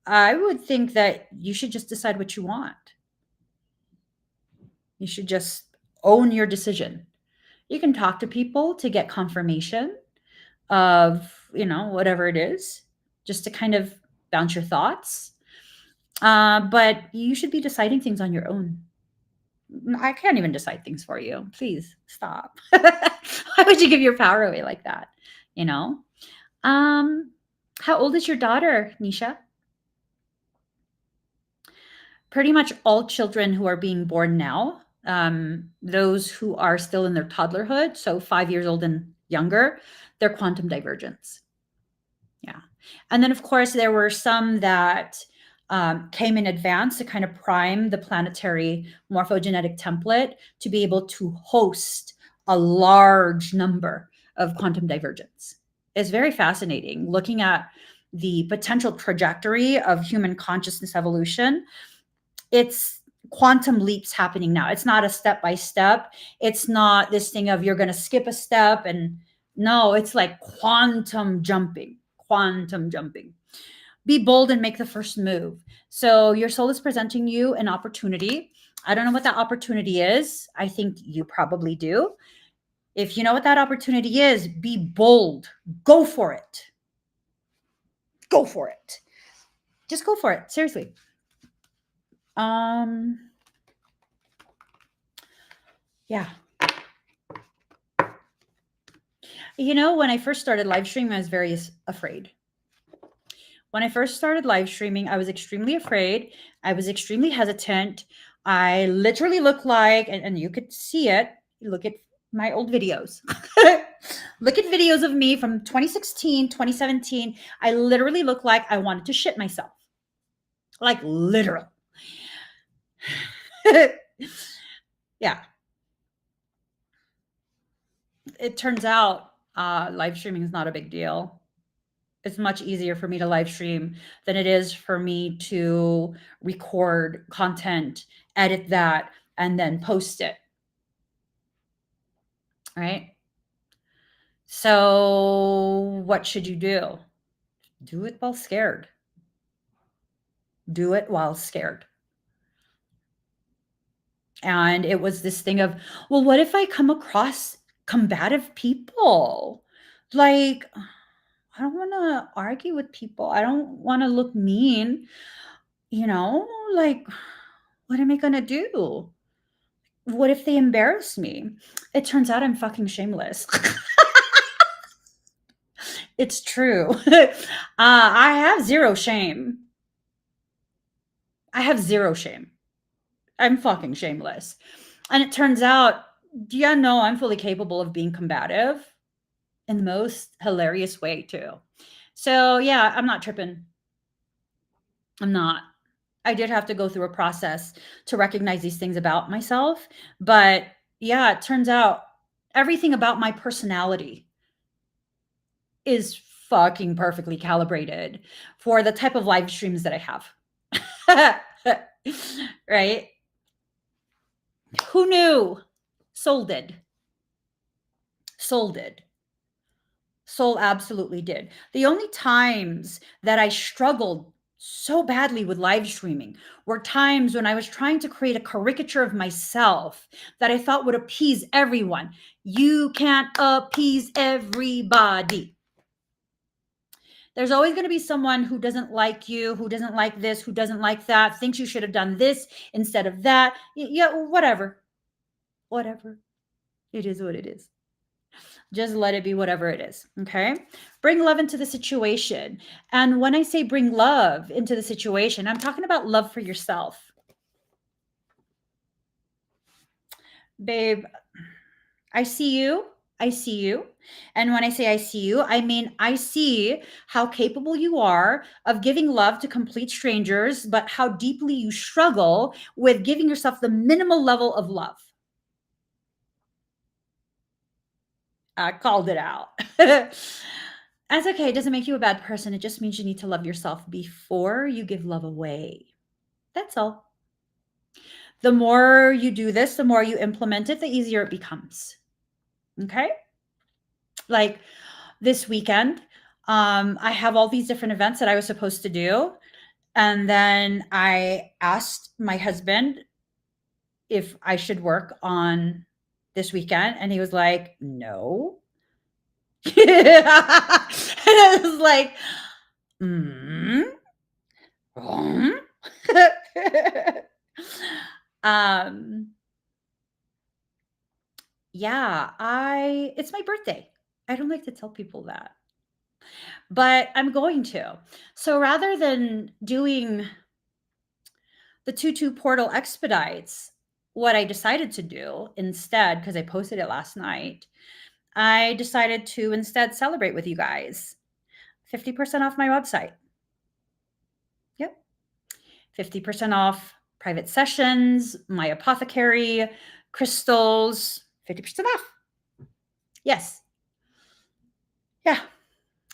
I would think that you should just decide what you want. You should just own your decision. You can talk to people to get confirmation of, you know, whatever it is, just to kind of bounce your thoughts. But you should be deciding things on your own. I can't even decide things for you. Please stop. Why would you give your power away like that? You know? How old is your daughter, Nisha? Pretty much all children who are being born now, those who are still in their toddlerhood, so 5 years old and younger, they're quantum divergence. Yeah. And then, of course, there were some that came in advance to kind of prime the planetary morphogenetic template to be able to host a large number of quantum divergence. It's very fascinating looking at the potential trajectory of human consciousness evolution. It's quantum leaps happening now. It's not a step by step. It's not this thing of you're going to skip a step. And no, it's like quantum jumping. Be bold and make the first move. So your soul is presenting you an opportunity. I don't know what that opportunity is. I think you probably do. If you know what that opportunity is, be bold. Go for it. Go for it. Just go for it. Seriously. Yeah. You know, when I first started live streaming, I was very afraid. When I first started live streaming, I was extremely afraid. I was extremely hesitant. I literally looked like, and you could see it, look at my old videos. Look at videos of me from 2016, 2017. I literally looked like I wanted to shit myself. Like literal. Yeah. It turns out live streaming is not a big deal. It's much easier for me to live stream than it is for me to record content, edit that, and then post it. Right? So, what should you do? Do it while scared. Do it while scared. And it was this thing of, well, what if I come across combative people? Like, I don't want to argue with people. I don't want to look mean. You know, like, what am I going to do? What if they embarrass me? It turns out I'm fucking shameless. It's true. I have zero shame. I have zero shame. I'm fucking shameless. And it turns out, yeah, no, I'm fully capable of being combative in the most hilarious way, too. So, yeah, I'm not tripping. I'm not. I did have to go through a process to recognize these things about myself. But yeah, it turns out everything about my personality is fucking perfectly calibrated for the type of live streams that I have. Right? Who knew? Soul did. Soul did. Soul absolutely did. The only times that I struggled so badly with live streaming were times when I was trying to create a caricature of myself that I thought would appease everyone. You can't appease everybody. There's always going to be someone who doesn't like you, who doesn't like this, who doesn't like that, thinks you should have done this instead of that. Yeah, whatever. Whatever. It is what it is. Just let it be whatever it is. Okay. Bring love into the situation. And when I say bring love into the situation, I'm talking about love for yourself. Babe, I see you. I see you. And when I say I see you, I mean I see how capable you are of giving love to complete strangers, but how deeply you struggle with giving yourself the minimal level of love. I called it out. That's okay. It doesn't make you a bad person. It just means you need to love yourself before you give love away. That's all. The more you do this, the more you implement it, the easier it becomes. Okay? Like this weekend, I have all these different events that I was supposed to do. And then I asked my husband if I should work on this weekend. And he was like, no. And I was like, mm, um, yeah, it's my birthday. I don't like to tell people that, but I'm going to. So rather than doing the 2-2 portal expedites, what I decided to do instead, because I posted it last night, I decided to instead celebrate with you guys. 50% off my website. Yep. 50% off private sessions, my apothecary, crystals, 50% off. Yes. Yeah.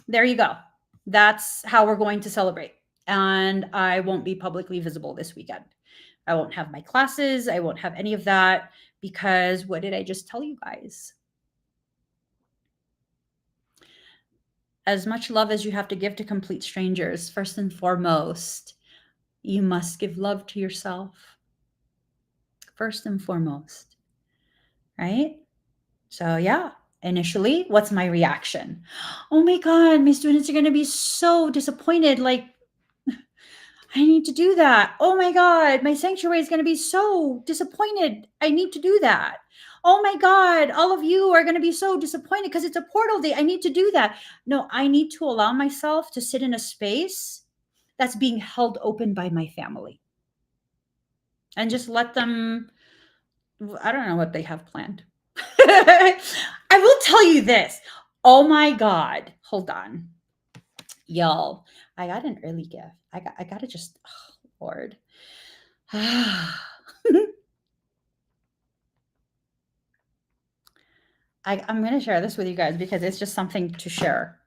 There you go. That's how we're going to celebrate. And I won't be publicly visible this weekend. I won't have my classes. I won't have any of that because what did I just tell you guys? As much love as you have to give to complete strangers, first and foremost, you must give love to yourself. First and foremost. Right? So, yeah, initially, what's my reaction? Oh my God, my students are going to be so disappointed. Like, I need to do that. Oh my God, my sanctuary is going to be so disappointed. I need to do that. oh my God, all of you are going to be so disappointed because it's a portal day. I need to do that. No, I need to allow myself to sit in a space that's being held open by my family and just let them, I don't know what they have planned. I will tell you this. Oh my God. Hold on. Y'all, I got an early gift. I gotta just, oh, Lord. I'm going to share this with you guys because it's just something to share.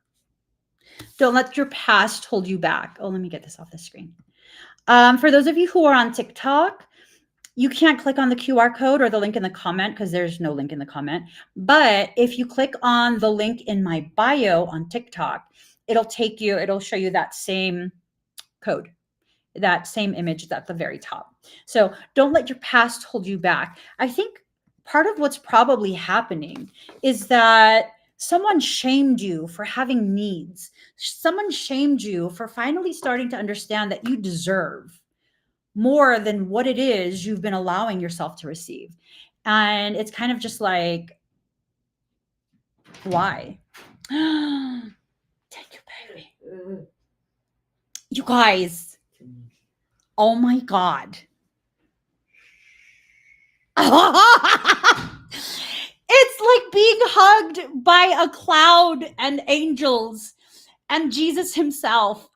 Don't let your past hold you back. Oh, let me get this off the screen. For those of you who are on TikTok, you can't click on the QR code or the link in the comment because there's no link in the comment. But if you click on the link in my bio on TikTok, it'll show you that same code, that same image at the very top. So don't let your past hold you back. I think part of what's probably happening is that someone shamed you for having needs. Someone shamed you for finally starting to understand that you deserve more than what it is you've been allowing yourself to receive. And it's kind of just like, why? Thank you, baby. You guys, oh my God. It's like being hugged by a cloud and angels and Jesus himself.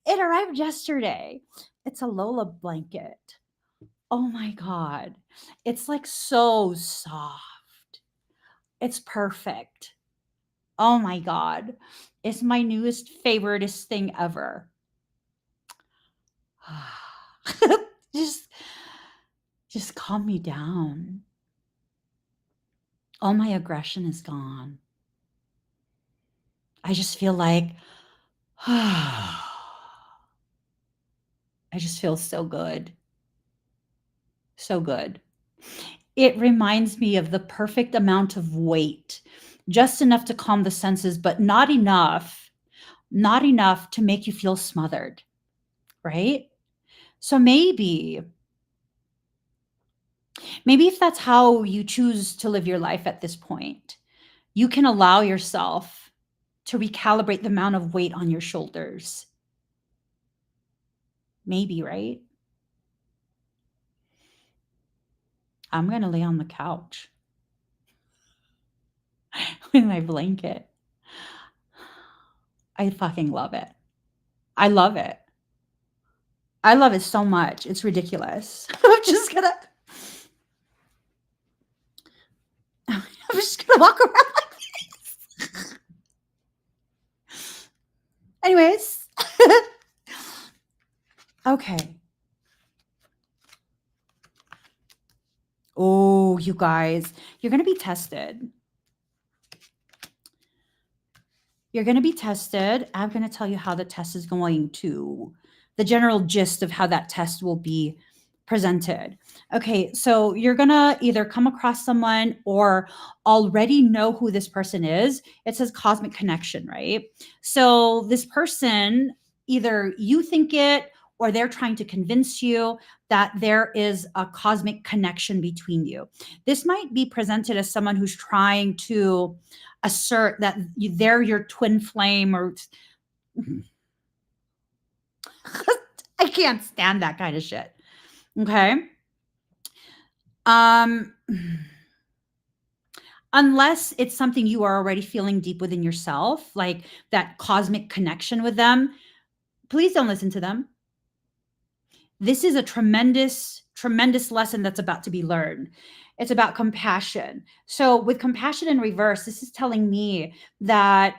It arrived yesterday. It's a Lola blanket. Oh my God. It's like so soft. It's perfect. Oh my God. It's my newest favoriteest thing ever. Just calm me down. All my aggression is gone. I just feel like, I just feel so good. So good. It reminds me of the perfect amount of weight, just enough to calm the senses, but not enough to make you feel smothered, right? So maybe if that's how you choose to live your life at this point, you can allow yourself to recalibrate the amount of weight on your shoulders. Maybe, right? I'm going to lay on the couch with my blanket. I fucking love it. I love it. I love it so much. It's ridiculous. I'm just gonna walk around like this. Anyways. Okay. Oh, you guys, you're going to be tested. You're going to be tested. I'm going to tell you how the test is going to, the general gist of how that test will be presented. Okay, so you're going to either come across someone or already know who this person is. It says cosmic connection, right? So this person, either you think it or they're trying to convince you that there is a cosmic connection between you. This might be presented as someone who's trying to assert that they're your twin flame, or I can't stand that kind of shit. Okay. Unless it's something you are already feeling deep within yourself, like that cosmic connection with them, please don't listen to them. This is a tremendous, tremendous lesson that's about to be learned. It's about compassion. So with compassion in reverse, this is telling me that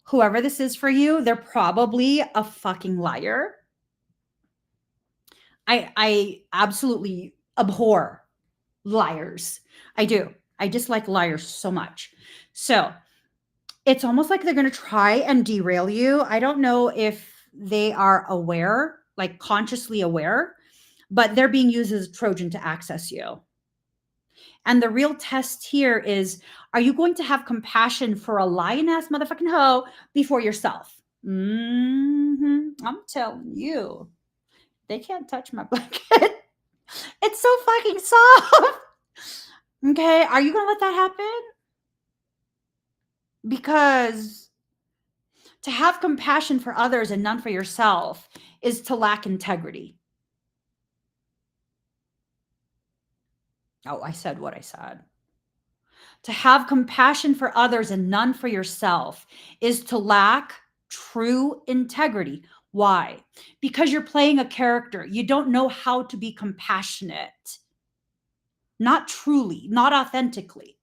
whoever this is for you, they're probably a fucking liar. I absolutely abhor liars. I do. I dislike liars so much. So it's almost like they're going to try and derail you. I don't know if they are aware, like consciously aware, but they're being used as a Trojan to access you. And the real test here is, are you going to have compassion for a lying-ass motherfucking hoe before yourself? I'm telling you. They can't touch my blanket. It's so fucking soft. Okay, are you going to let that happen? Because to have compassion for others and none for yourself is to lack integrity. Oh, I said what I said. To have compassion for others and none for yourself is to lack true integrity. Why? Because you're playing a character. You don't know how to be compassionate. Not truly, not authentically.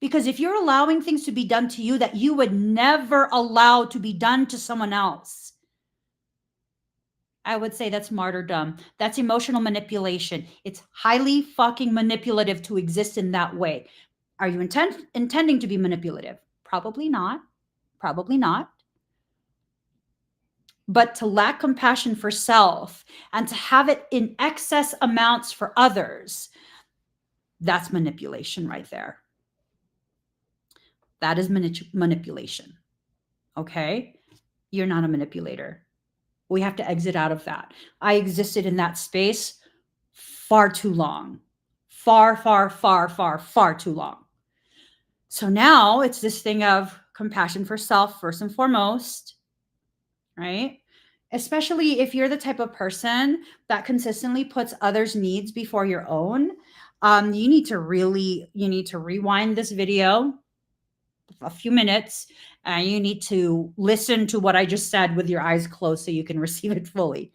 Because if you're allowing things to be done to you that you would never allow to be done to someone else, I would say that's martyrdom. That's emotional manipulation. It's highly fucking manipulative to exist in that way. Are you intending to be manipulative? Probably not. Probably not. But to lack compassion for self and to have it in excess amounts for others, that's manipulation right there. That is manipulation. Okay? You're not a manipulator. We have to exit out of that. I existed in that space far too long. Far too long. So now it's this thing of compassion for self, first and foremost, right? Especially if you're the type of person that consistently puts others' needs before your own. You need to rewind this video a few minutes, and you need to listen to what I just said with your eyes closed so you can receive it fully.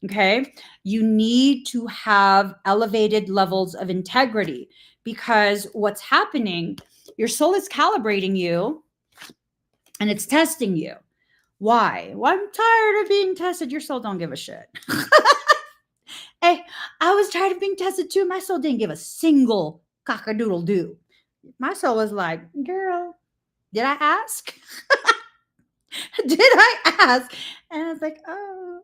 Okay. You need to have elevated levels of integrity, because what's happening, your soul is calibrating you and it's testing you. Why? Well, I'm tired of being tested. Your soul don't give a shit. Hey, I was tired of being tested too. My soul didn't give a single cock-a-doodle-doo. My soul was like, girl, did I ask? Did I ask? And I was like, oh,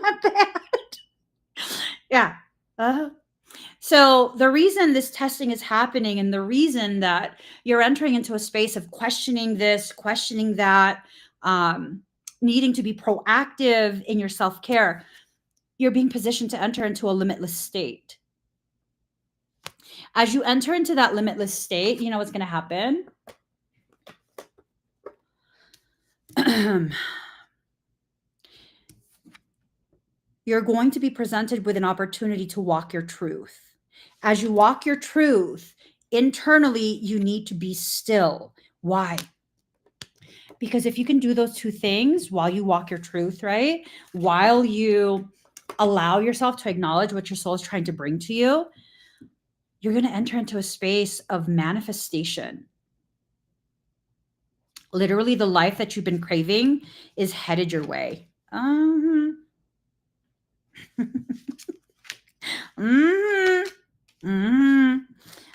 my bad. Yeah. So the reason this testing is happening, and the reason that you're entering into a space of questioning this, questioning that, needing to be proactive in your self-care, you're being positioned to enter into a limitless state. As you enter into that limitless state, you know what's going to happen? You're going to be presented with an opportunity to walk your truth. As you walk your truth, internally, you need to be still. Why? Because if you can do those two things while you walk your truth, right? While you allow yourself to acknowledge what your soul is trying to bring to you, you're going to enter into a space of manifestation. Literally, the life that you've been craving is headed your way.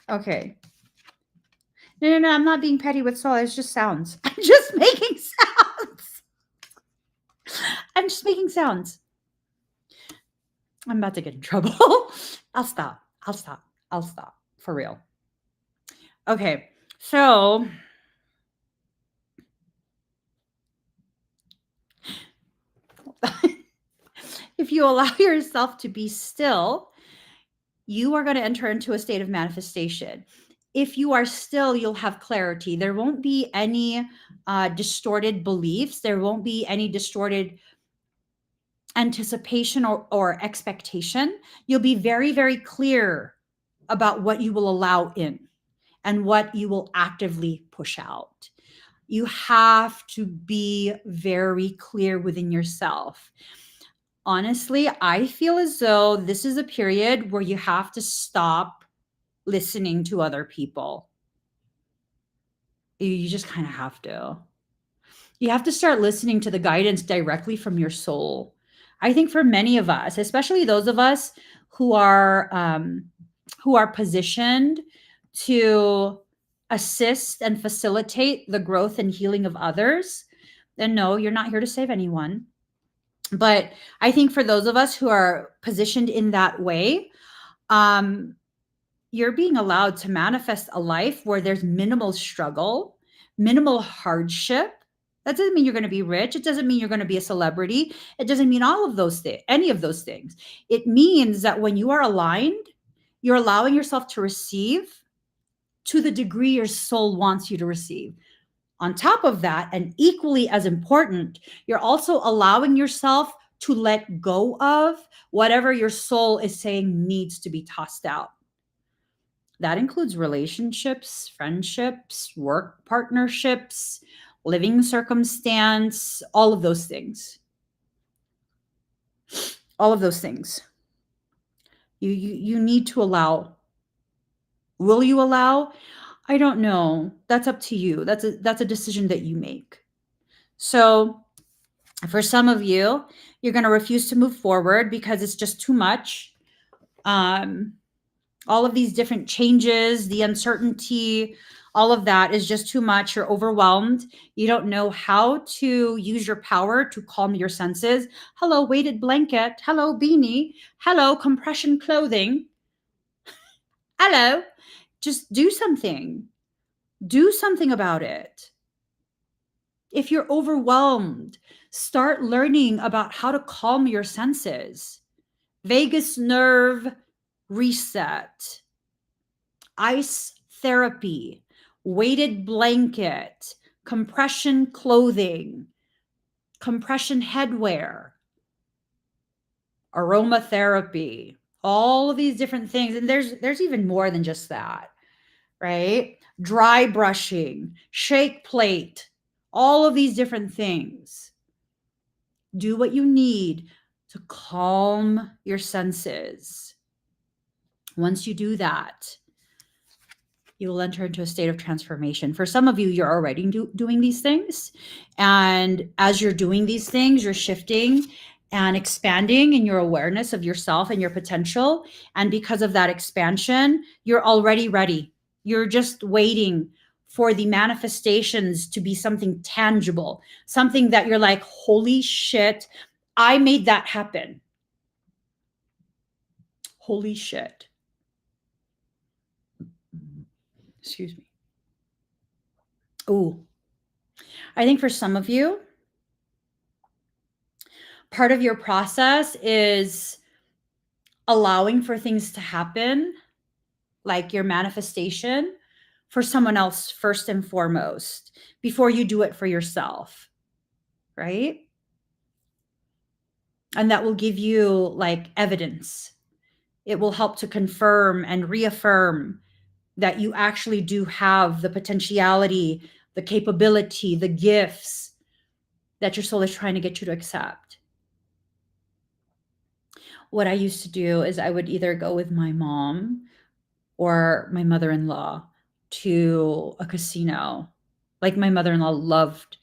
Okay. No, I'm not being petty with soul. It's just sounds. I'm just making sounds. I'm about to get in trouble. I'll stop. For real. Okay. So if you allow yourself to be still, you are going to enter into a state of manifestation. If you are still, you'll have clarity. There won't be any distorted beliefs. There won't be any distorted anticipation or expectation. You'll be very, very clear about what you will allow in and what you will actively push out. You have to be very clear within yourself. Honestly, I feel as though this is a period where you have to stop listening to other people. You just kind of have to. You have to start listening to the guidance directly from your soul. I think for many of us, especially those of us who are positioned to assist and facilitate the growth and healing of others, then no, you're not here to save anyone. But I think for those of us who are positioned in that way, you're being allowed to manifest a life where there's minimal struggle, minimal hardship, That doesn't mean you're going to be rich. It doesn't mean you're going to be a celebrity. It doesn't mean all of those things, any of those things. It means that when you are aligned, you're allowing yourself to receive to the degree your soul wants you to receive. On top of that, and equally as important, you're also allowing yourself to let go of whatever your soul is saying needs to be tossed out. That includes relationships, friendships, work partnerships, living circumstance, all of those things. All of those things. You need to allow. Will you allow? I don't know. That's up to you. That's a decision that you make. So for some of you, you're going to refuse to move forward because it's just too much. All of these different changes, the uncertainty, all of that is just too much. You're overwhelmed. You don't know how to use your power to calm your senses. Hello, weighted blanket. Hello, beanie. Hello, compression clothing. Hello. Just do something. Do something about it. If you're overwhelmed, start learning about how to calm your senses. Vagus nerve reset, ice therapy, weighted blanket, compression clothing, compression headwear, aromatherapy, all of these different things. And there's even more than just that, right? Dry brushing, shake plate, all of these different things. Do what you need to calm your senses. Once you do that, you will enter into a state of transformation. For some of you, you're already doing these things. And as you're doing these things, you're shifting and expanding in your awareness of yourself and your potential. And because of that expansion, you're already ready. You're just waiting for the manifestations to be something tangible, something that you're like, holy shit, I made that happen. Holy shit. Excuse me. Ooh. I think for some of you, part of your process is allowing for things to happen, like your manifestation, for someone else first and foremost, before you do it for yourself, right? And that will give you like evidence. It will help to confirm and reaffirm that you actually do have the potentiality, the capability, the gifts that your soul is trying to get you to accept. What I used to do is I would either go with my mom or my mother-in-law to a casino. Like my mother-in-law loved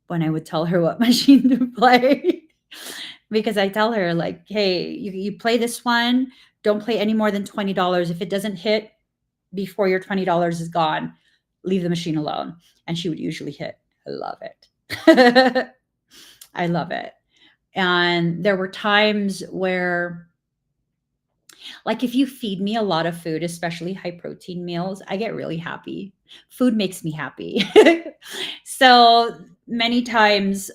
when I would tell her what machine to play. Because I tell her like, hey, you play this one, don't play any more than $20. If it doesn't hit before your $20 is gone, leave the machine alone. And she would usually hit. I love it. I love it. And there were times where, like, if you feed me a lot of food, especially high protein meals, I get really happy. Food makes me happy. So many times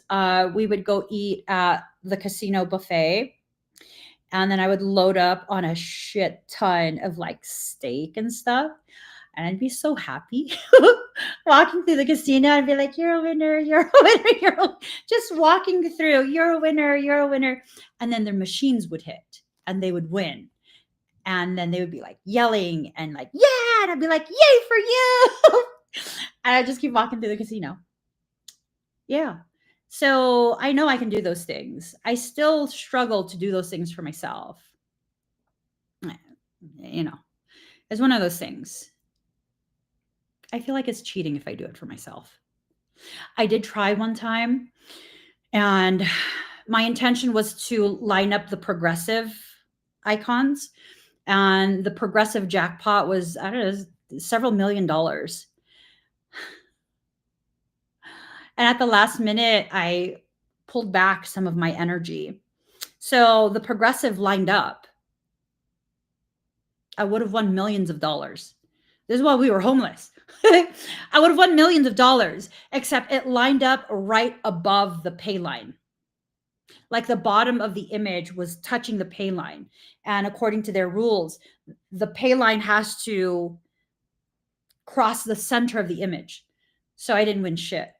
we would go eat at the casino buffet. And then I would load up on a shit ton of like steak and stuff. And I'd be so happy walking through the casino and be like, you're a winner, you're a winner, just walking through, you're a winner, you're a winner. And then their machines would hit and they would win. And then they would be like yelling and like, yeah. And I'd be like, yay for you. And I just keep walking through the casino. Yeah. So I know I can do those things. I still struggle to do those things for myself. You know, it's one of those things. I feel like it's cheating if I do it for myself. I did try one time, and my intention was to line up the progressive icons, and the progressive jackpot was, I don't know, several $1 million. And at the last minute, I pulled back some of my energy. So the progressive lined up. I would have won millions of dollars. This is why we were homeless. I would have won millions of dollars, except it lined up right above the pay line. Like the bottom of the image was touching the pay line. And according to their rules, the pay line has to cross the center of the image. So I didn't win shit.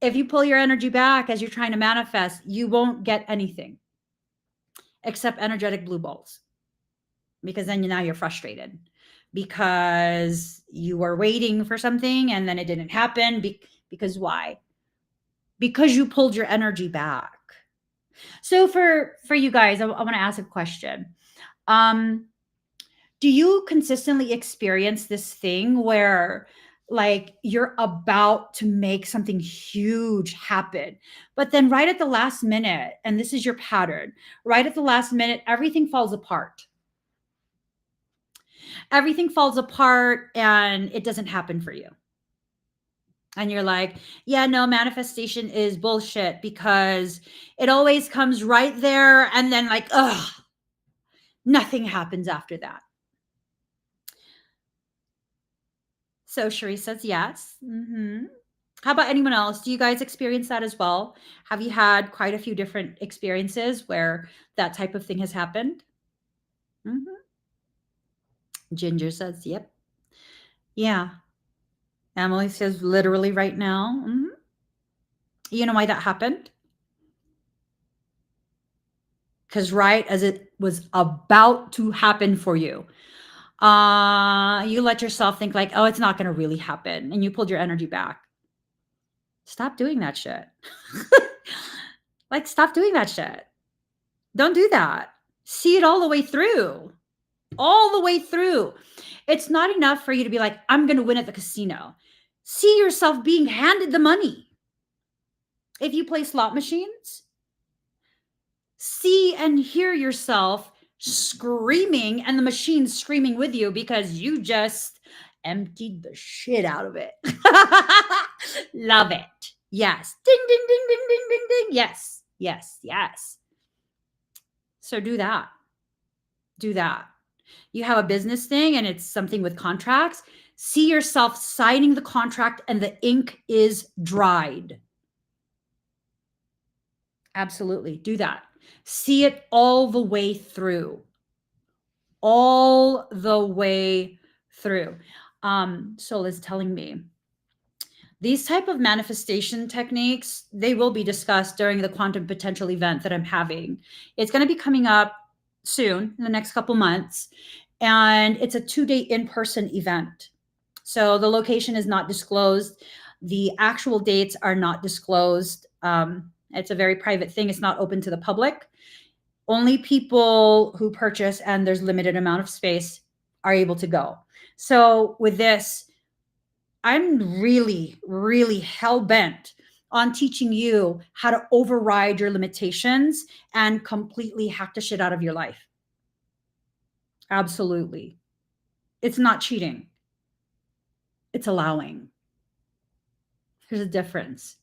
If you pull your energy back as you're trying to manifest, you won't get anything except energetic blue balls, because then now you're frustrated because you were waiting for something and then it didn't happen. Because why? Because you pulled your energy back. So for you guys, I want to ask a question. Do you consistently experience this thing where like you're about to make something huge happen, but then right at the last minute, and this is your pattern, right at the last minute, everything falls apart? Everything falls apart and it doesn't happen for you. And you're like, yeah, no, manifestation is bullshit because it always comes right there. And then, like, ugh, nothing happens after that. So Cherie says yes. Mm-hmm. How about anyone else? Do you guys experience that as well? Have you had quite a few different experiences where that type of thing has happened? Mm-hmm. Ginger says, yep. Yeah. Emily says, literally right now. Mm-hmm. You know why that happened? Because right as it was about to happen for you, you let yourself think like, oh, it's not going to really happen. And you pulled your energy back. Stop doing that shit. Like, stop doing that shit. Don't do that. See it all the way through. All the way through. It's not enough for you to be like, I'm going to win at the casino. See yourself being handed the money. If you play slot machines, see and hear yourself screaming and the machine screaming with you because you just emptied the shit out of it. Love it. Yes. Ding, ding, ding, ding, ding, ding, ding. Yes. Yes. Yes. So do that. Do that. You have a business thing and it's something with contracts. See yourself signing the contract and the ink is dried. Absolutely. Do that. See it all the way through. All the way through. Soul is telling me these type of manifestation techniques, they will be discussed during the quantum potential event that I'm having. It's going to be coming up soon in the next couple months. And it's a 2-day in-person event. So the location is not disclosed. The actual dates are not disclosed. It's a very private thing. It's not open to the public. Only people who purchase, and there's limited amount of space, are able to go. So with this, I'm really, really hell-bent on teaching you how to override your limitations and completely hack the shit out of your life. Absolutely. It's not cheating. It's allowing. There's a difference.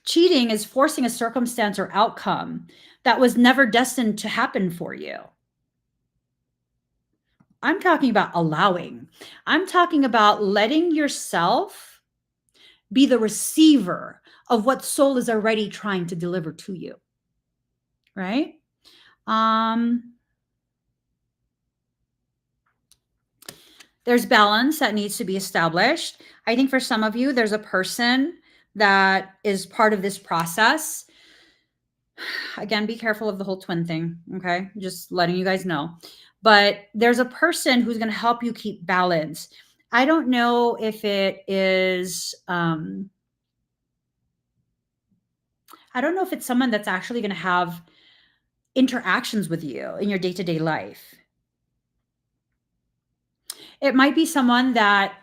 Cheating is forcing a circumstance or outcome that was never destined to happen for you. I'm talking about allowing. I'm talking about letting yourself be the receiver of what soul is already trying to deliver to you. Right? There's balance that needs to be established. I think for some of you, there's a person that is part of this process. Again, be careful of the whole twin thing. Okay. Just letting you guys know. But there's a person who's going to help you keep balance. I don't know if it is, I don't know if it's someone that's actually going to have interactions with you in your day-to-day life. It might be someone that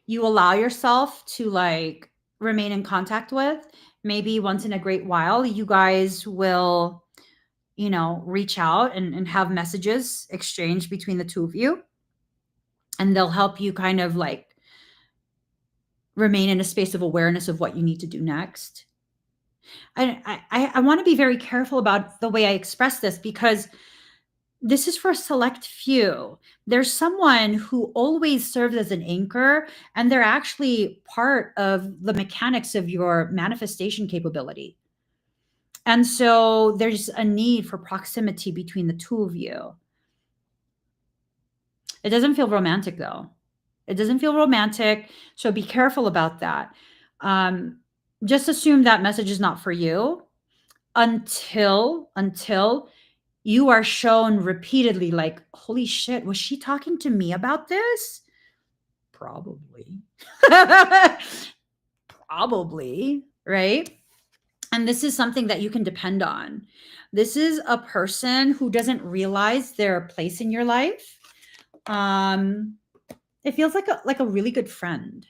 you allow yourself to like remain in contact with. Maybe once in a great while, you guys will, you know, reach out and have messages exchanged between the two of you. And they'll help you kind of like remain in a space of awareness of what you need to do next. I want to be very careful about the way I express this because this is for a select few. There's someone who always serves as an anchor, and they're actually part of the mechanics of your manifestation capability. And so there's a need for proximity between the two of you. It doesn't feel romantic though. It doesn't feel romantic. So be careful about that. Just assume that message is not for you until you are shown repeatedly, like, holy shit, was she talking to me about this? Probably. Probably, right? And this is something that you can depend on. This is a person who doesn't realize their place in your life. It feels like a really good friend.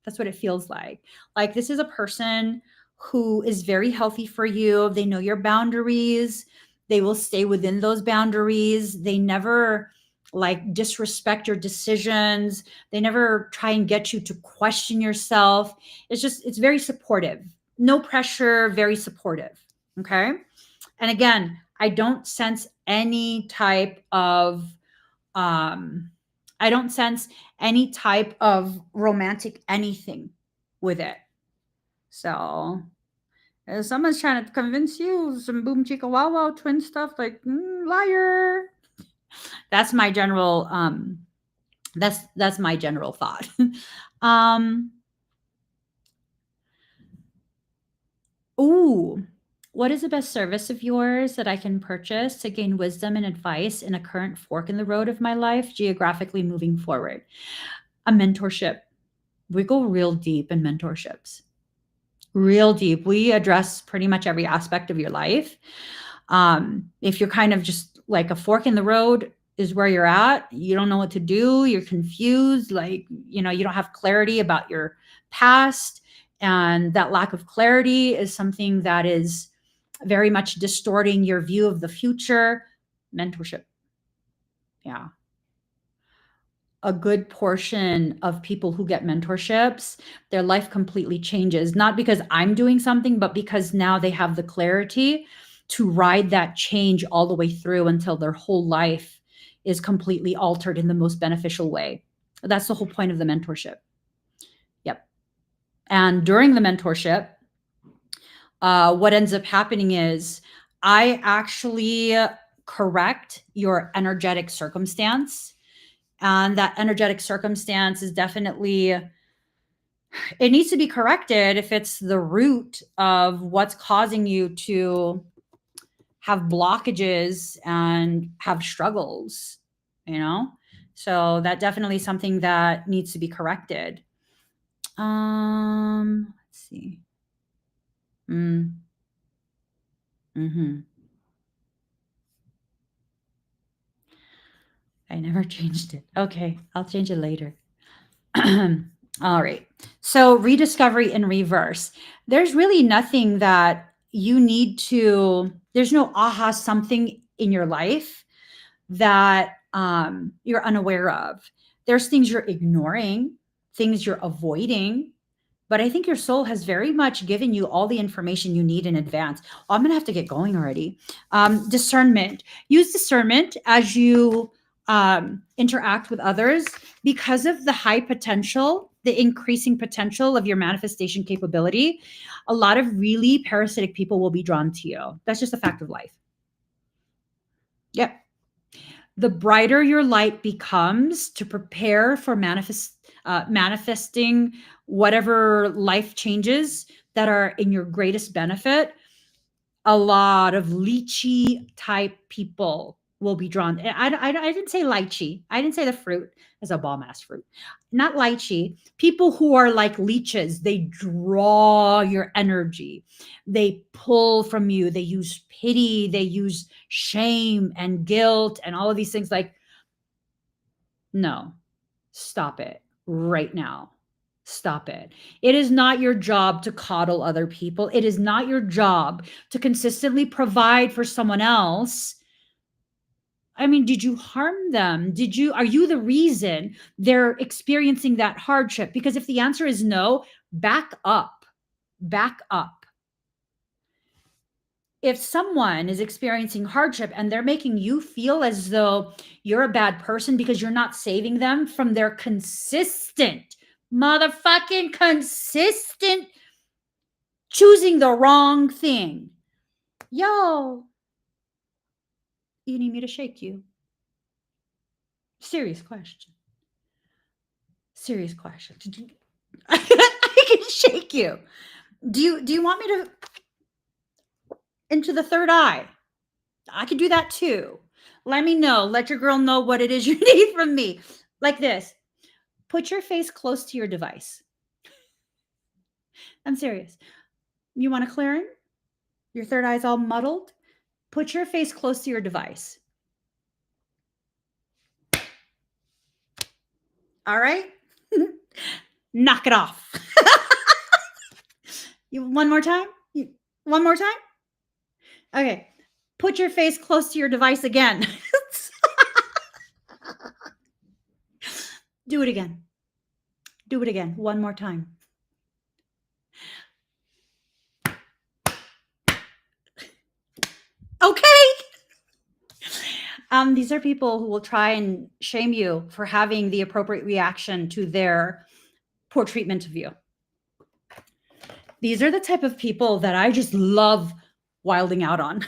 That's what it feels like. Like, this is a person who is very healthy for you. They know your boundaries. They will stay within those boundaries. They never like disrespect your decisions. They never try and get you to question yourself. It's very supportive. No pressure, very supportive. Okay. And again, I don't sense any type of I don't sense any type of romantic anything with it. So if someone's trying to convince you some boom chicka wow wow twin stuff, like liar. That's my general that's my general thought. Ooh, what is the best service of yours that I can purchase to gain wisdom and advice in a current fork in the road of my life, geographically moving forward? A mentorship. We go real deep in mentorships. Real deep. We address pretty much every aspect of your life. If you're kind of just like a fork in the road is where you're at, you don't know what to do, you're confused, like, you don't have clarity about your past. And that lack of clarity is something that is very much distorting your view of the future. Mentorship. Yeah. A good portion of people who get mentorships, their life completely changes, not because I'm doing something, but because now they have the clarity to ride that change all the way through until their whole life is completely altered in the most beneficial way. That's the whole point of the mentorship. Yep. And during the mentorship, what ends up happening is I actually correct your energetic circumstance. And that energetic circumstance is definitely, it needs to be corrected if it's the root of what's causing you to have blockages and have struggles, So that definitely is something that needs to be corrected. Let's see. I never changed it. Okay, I'll change it later. All right. So rediscovery in reverse. There's really nothing that you need to, there's no aha something in your life that you're unaware of. There's things you're ignoring, things you're avoiding, but I think your soul has very much given you all the information you need in advance. Oh, I'm going to have to get going already. Discernment. Use discernment as you interact with others because of the high potential, the increasing potential of your manifestation capability. A lot of really parasitic people will be drawn to you. That's just a fact of life. Yep. The brighter your light becomes to prepare for manifesting whatever life changes that are in your greatest benefit, a lot of lychee type people will be drawn. I didn't say lychee. I didn't say the fruit as a bomb ass fruit. Not lychee. People who are like leeches, they draw your energy. They pull from you. They use pity. They use shame and guilt and all of these things. Like, no, stop it right now. Stop it. It is not your job to coddle other people. It is not your job to consistently provide for someone else. I mean, did you harm them? Are you the reason they're experiencing that hardship? Because if the answer is no, back up. Back up. if someone is experiencing hardship and they're making you feel as though you're a bad person because you're not saving them from their consistent, motherfucking consistent choosing the wrong thing, yo, you need me to shake you? Serious question. Serious question. I can shake you. Do you want me to into the third eye? I could do that too. Let me know. Let your girl know what it is you need from me. Like this. Put your face close to your device. I'm serious. You want to clear in? Your third eye's all muddled? Put your face close to your device. All right? Knock it off. One more time? One more time? Okay. Put your face close to your device again. Do it again. Do it again. One more time. Okay. These are people who will try and shame you for having the appropriate reaction to their poor treatment of you. These are the type of people that I just love wilding out on.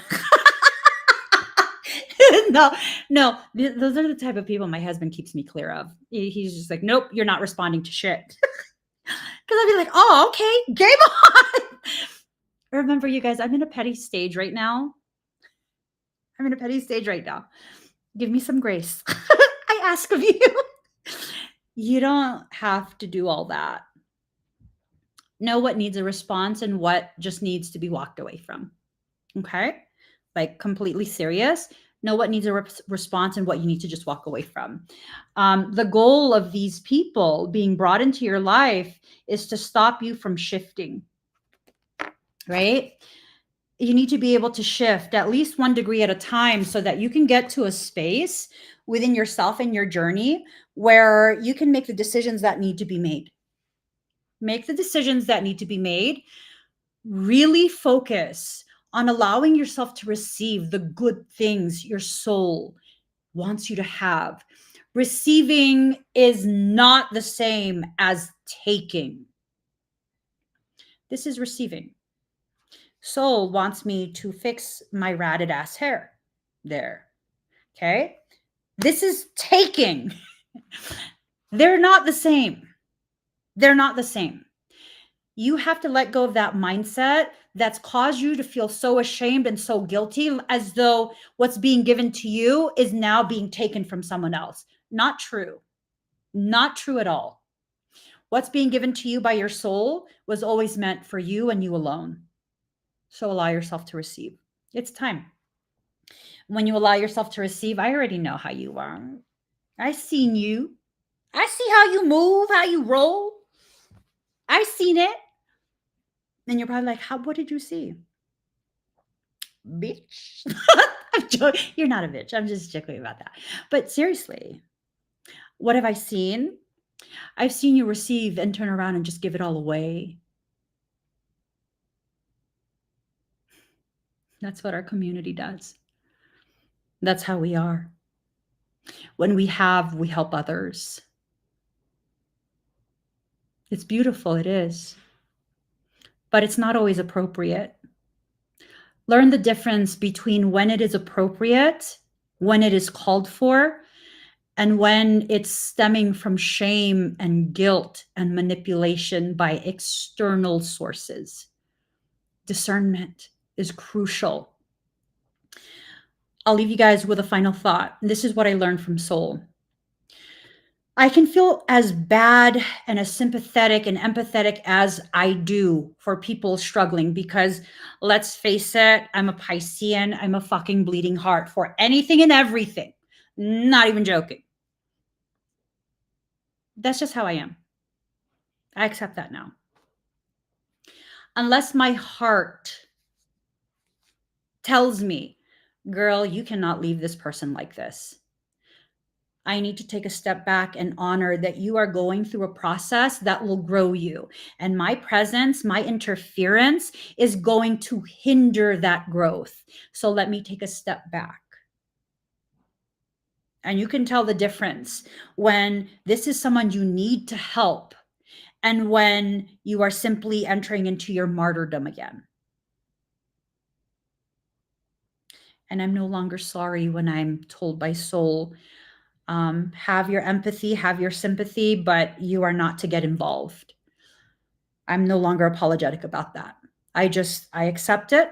No, those are the type of people my husband keeps me clear of. He's just like, nope, you're not responding to shit. Because I'd be like, oh, okay, game on. Remember, you guys, I'm in a petty stage right now. Give me some grace. I ask of you. You don't have to do all that. Know what needs a response and what just needs to be walked away from. Okay? Like completely serious. Know what needs a response and what you need to just walk away from. The goal of these people being brought into your life is to stop you from shifting, right? You need to be able to shift at least 1 degree at a time so that you can get to a space within yourself and your journey where you can make the decisions that need to be made. Make the decisions that need to be made. Really focus on allowing yourself to receive the good things your soul wants you to have. Receiving is not the same as taking. This is receiving. Soul wants me to fix my ratted ass hair. There. Okay. This is taking. They're not the same. They're not the same. You have to let go of that mindset that's caused you to feel so ashamed and so guilty, as though what's being given to you is now being taken from someone else. Not true. Not true at all. What's being given to you by your soul was always meant for you and you alone. So allow yourself to receive. It's time. When you allow yourself to receive, I already know how you are. I've seen you. I see how you move, how you roll. I've seen it. And you're probably like, what did you see? Bitch. I'm joking. You're not a bitch. I'm just joking about that. But seriously, what have I seen? I've seen you receive and turn around and just give it all away. That's what our community does. That's how we are. When we have, we help others. It's beautiful, it is. But it's not always appropriate. Learn the difference between when it is appropriate, when it is called for, and when it's stemming from shame and guilt and manipulation by external sources. Discernment is crucial. I'll leave you guys with a final thought. This is what I learned from Soul. I can feel as bad and as sympathetic and empathetic as I do for people struggling, because let's face it, I'm a Piscean. I'm a fucking bleeding heart for anything and everything. Not even joking. That's just how I am. I accept that now. Unless my heart tells me, girl, you cannot leave this person like this, I need to take a step back and honor that you are going through a process that will grow you. And my presence, my interference is going to hinder that growth. So let me take a step back. And you can tell the difference when this is someone you need to help and when you are simply entering into your martyrdom again. And I'm no longer sorry when I'm told by soul, have your empathy, have your sympathy, but you are not to get involved. I'm no longer apologetic about that. I accept it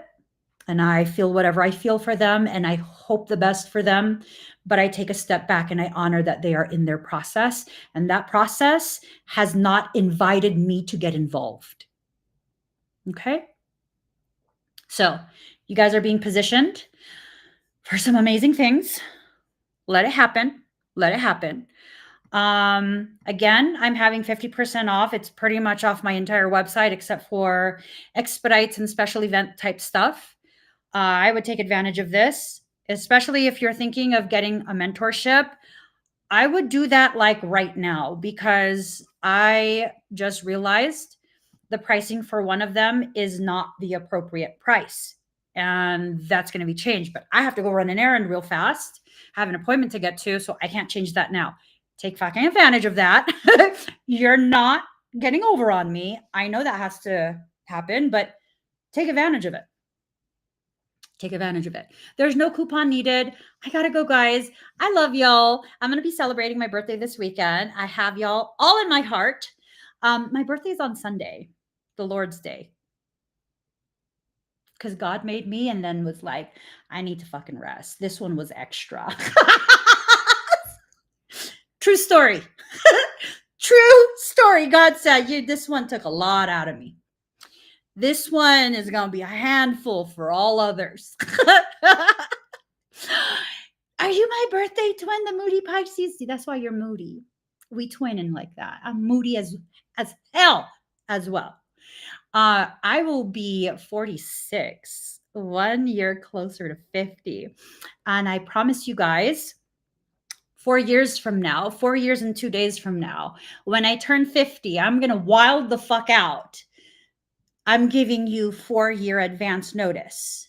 and I feel whatever I feel for them and I hope the best for them. But I take a step back and I honor that they are in their process. And that process has not invited me to get involved. Okay. So you guys are being positioned for some amazing things. Let it happen. Let it happen. Again, I'm having 50% off. It's pretty much off my entire website except for expedites and special event type stuff. I would take advantage of this, especially if you're thinking of getting a mentorship. I would do that like right now because I just realized the pricing for one of them is not the appropriate price. And that's going to be changed. But I have to go run an errand real fast, have an appointment to get to. So I can't change that now. Take fucking advantage of that. You're not getting over on me. I know that has to happen, but take advantage of it. Take advantage of it. There's no coupon needed. I gotta go, guys. I love y'all. I'm gonna be celebrating my birthday this weekend. I have y'all all in my heart. My birthday is on Sunday, the Lord's Day, because God made me and then was like, I need to fucking rest. This one was extra. True story. True story. God said, this one took a lot out of me. This one is going to be a handful for all others. Are you my birthday twin, the moody Pisces? See, that's why you're moody. We twinning like that. I'm moody as hell as well. I will be 46, 1 year closer to 50. And I promise you guys, 4 years from now, 4 years and 2 days from now, when I turn 50, I'm going to wild the fuck out. I'm giving you 4-year advance notice.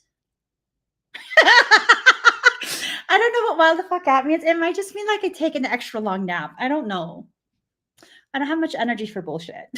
I don't know what wild the fuck out means. It might just mean like I take an extra long nap. I don't know. I don't have much energy for bullshit.